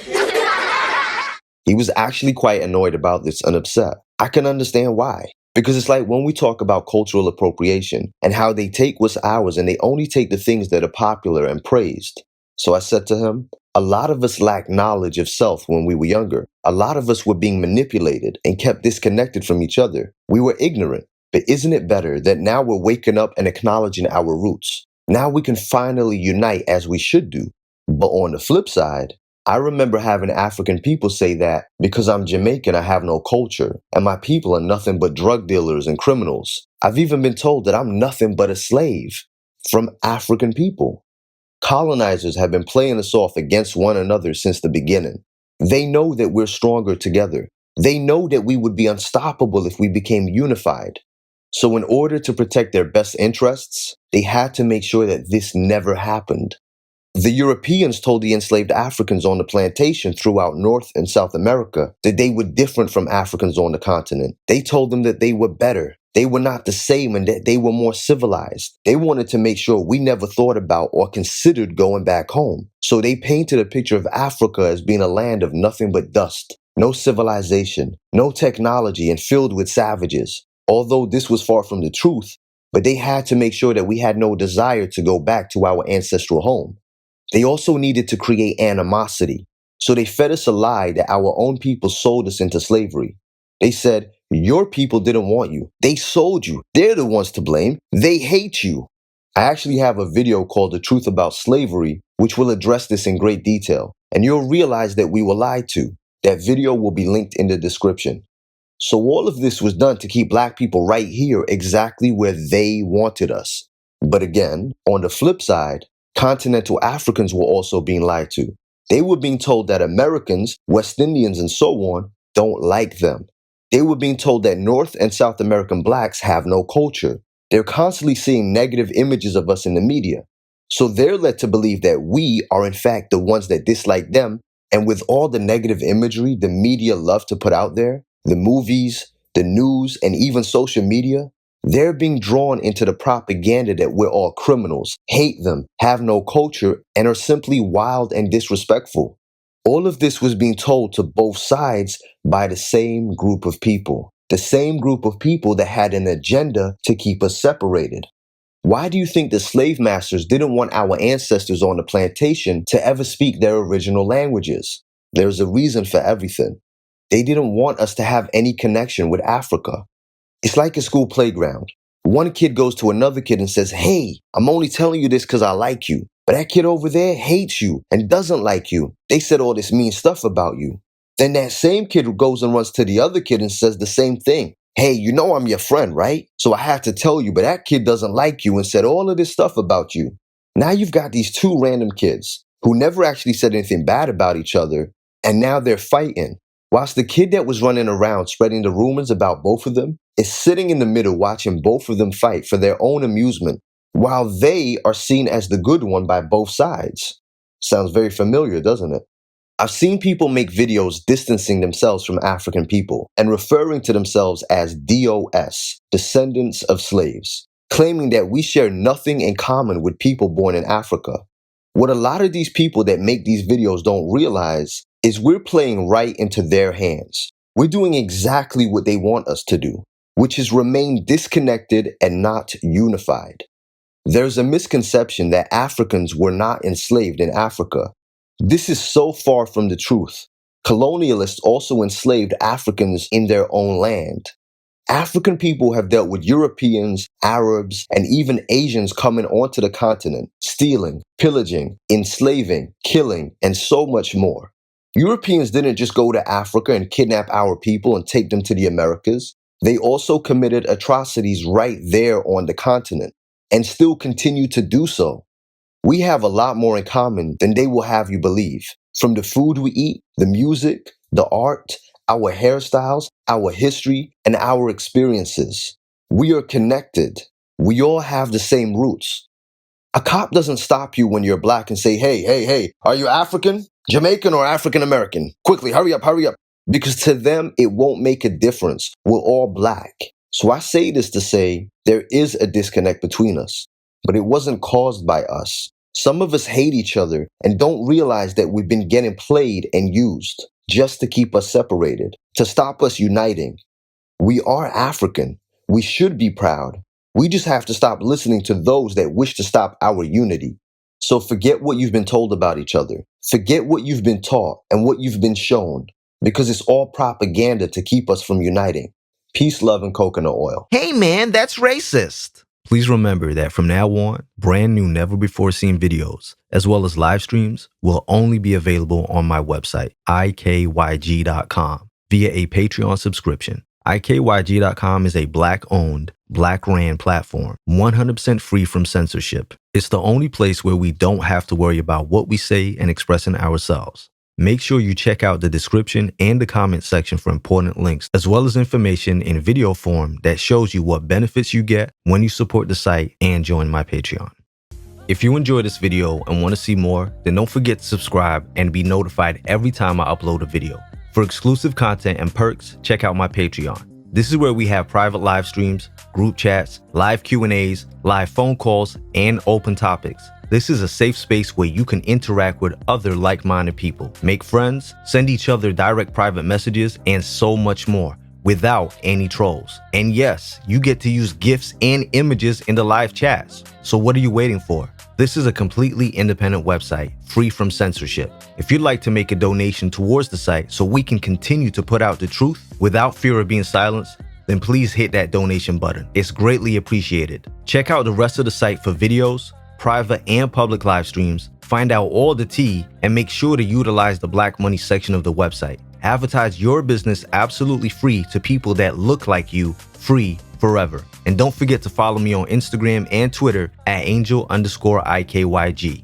He was actually quite annoyed about this and upset. I can understand why. Because it's like when we talk about cultural appropriation and how they take what's ours and they only take the things that are popular and praised. So I said to him, A lot of us lacked knowledge of self when we were younger. A lot of us were being manipulated and kept disconnected from each other. We were ignorant. But isn't it better that now we're waking up and acknowledging our roots? Now we can finally unite as we should do. But on the flip side, I remember having African people say that because I'm Jamaican, I have no culture, and my people are nothing but drug dealers and criminals. I've even been told that I'm nothing but a slave from African people. Colonizers have been playing us off against one another since the beginning. They know that we're stronger together. They know that we would be unstoppable if we became unified. So in order to protect their best interests, they had to make sure that this never happened. The Europeans told the enslaved Africans on the plantation throughout North and South America that they were different from Africans on the continent. They told them that they were better. They were not the same and that they were more civilized. They wanted to make sure we never thought about or considered going back home. So they painted a picture of Africa as being a land of nothing but dust, no civilization, no technology, and filled with savages. Although this was far from the truth, but they had to make sure that we had no desire to go back to our ancestral home. They also needed to create animosity. So they fed us a lie that our own people sold us into slavery. They said, your people didn't want you. They sold you. They're the ones to blame. They hate you. I actually have a video called The Truth About Slavery, which will address this in great detail. And you'll realize that we were lied to. That video will be linked in the description. So all of this was done to keep Black people right here exactly where they wanted us. But again, on the flip side, continental Africans were also being lied to. They were being told that Americans, West Indians, and so on don't like them. They were being told that North and South American Blacks have no culture. They're constantly seeing negative images of us in the media. So they're led to believe that we are in fact the ones that dislike them. And with all the negative imagery the media love to put out there, the movies, the news, and even social media, they're being drawn into the propaganda that we're all criminals, hate them, have no culture, and are simply wild and disrespectful. All of this was being told to both sides by the same group of people. The same group of people that had an agenda to keep us separated. Why do you think the slave masters didn't want our ancestors on the plantation to ever speak their original languages? There's a reason for everything. They didn't want us to have any connection with Africa. It's like a school playground. One kid goes to another kid and says, hey, I'm only telling you this because I like you. But that kid over there hates you and doesn't like you. They said all this mean stuff about you. Then that same kid goes and runs to the other kid and says the same thing. Hey, you know I'm your friend, right? So I had to tell you, but that kid doesn't like you and said all of this stuff about you. Now you've got these two random kids who never actually said anything bad about each other, and now they're fighting. Whilst the kid that was running around spreading the rumors about both of them is sitting in the middle watching both of them fight for their own amusement, while they are seen as the good one by both sides. Sounds very familiar, doesn't it? I've seen people make videos distancing themselves from African people and referring to themselves as DOS, descendants of slaves, claiming that we share nothing in common with people born in Africa. What a lot of these people that make these videos don't realize is we're playing right into their hands. We're doing exactly what they want us to do, which is remain disconnected and not unified. There's a misconception that Africans were not enslaved in Africa. This is so far from the truth. Colonialists also enslaved Africans in their own land. African people have dealt with Europeans, Arabs, and even Asians coming onto the continent, stealing, pillaging, enslaving, killing, and so much more. Europeans didn't just go to Africa and kidnap our people and take them to the Americas. They also committed atrocities right there on the continent and still continue to do so. We have a lot more in common than they will have you believe. From the food we eat, the music, the art, our hairstyles, our history, and our experiences. We are connected. We all have the same roots. A cop doesn't stop you when you're Black and say, hey, are you African, Jamaican, or African American? Quickly, hurry up. Because to them, it won't make a difference. We're all Black. So I say this to say there is a disconnect between us, but it wasn't caused by us. Some of us hate each other and don't realize that we've been getting played and used just to keep us separated, to stop us uniting. We are African. We should be proud. We just have to stop listening to those that wish to stop our unity. So forget what you've been told about each other. Forget what you've been taught and what you've been shown, because it's all propaganda to keep us from uniting. Peace, love, and coconut oil. Hey man, that's racist. Please remember that from now on, brand new never before seen videos, as well as live streams, will only be available on my website, ikyg.com, via a Patreon subscription. ikyg.com is a Black-owned, Black-ran platform, 100% free from censorship. It's the only place where we don't have to worry about what we say and expressing ourselves. Make sure you check out the description and the comment section for important links, as well as information in video form that shows you what benefits you get when you support the site and join my Patreon. If you enjoyed this video and want to see more, then don't forget to subscribe and be notified every time I upload a video. For exclusive content and perks, check out my Patreon. This is where we have private live streams, group chats, live Q&As, live phone calls, and open topics. This is a safe space where you can interact with other like-minded people, make friends, send each other direct private messages, and so much more without any trolls. And yes, you get to use GIFs and images in the live chats. So what are you waiting for? This is a completely independent website, free from censorship. If you'd like to make a donation towards the site so we can continue to put out the truth without fear of being silenced, then please hit that donation button. It's greatly appreciated. Check out the rest of the site for videos, private and public live streams, find out all the tea, and make sure to utilize the Black Money section of the website. Advertise your business absolutely free to people that look like you, free forever. And don't forget to follow me on Instagram and Twitter at angel_IKYG.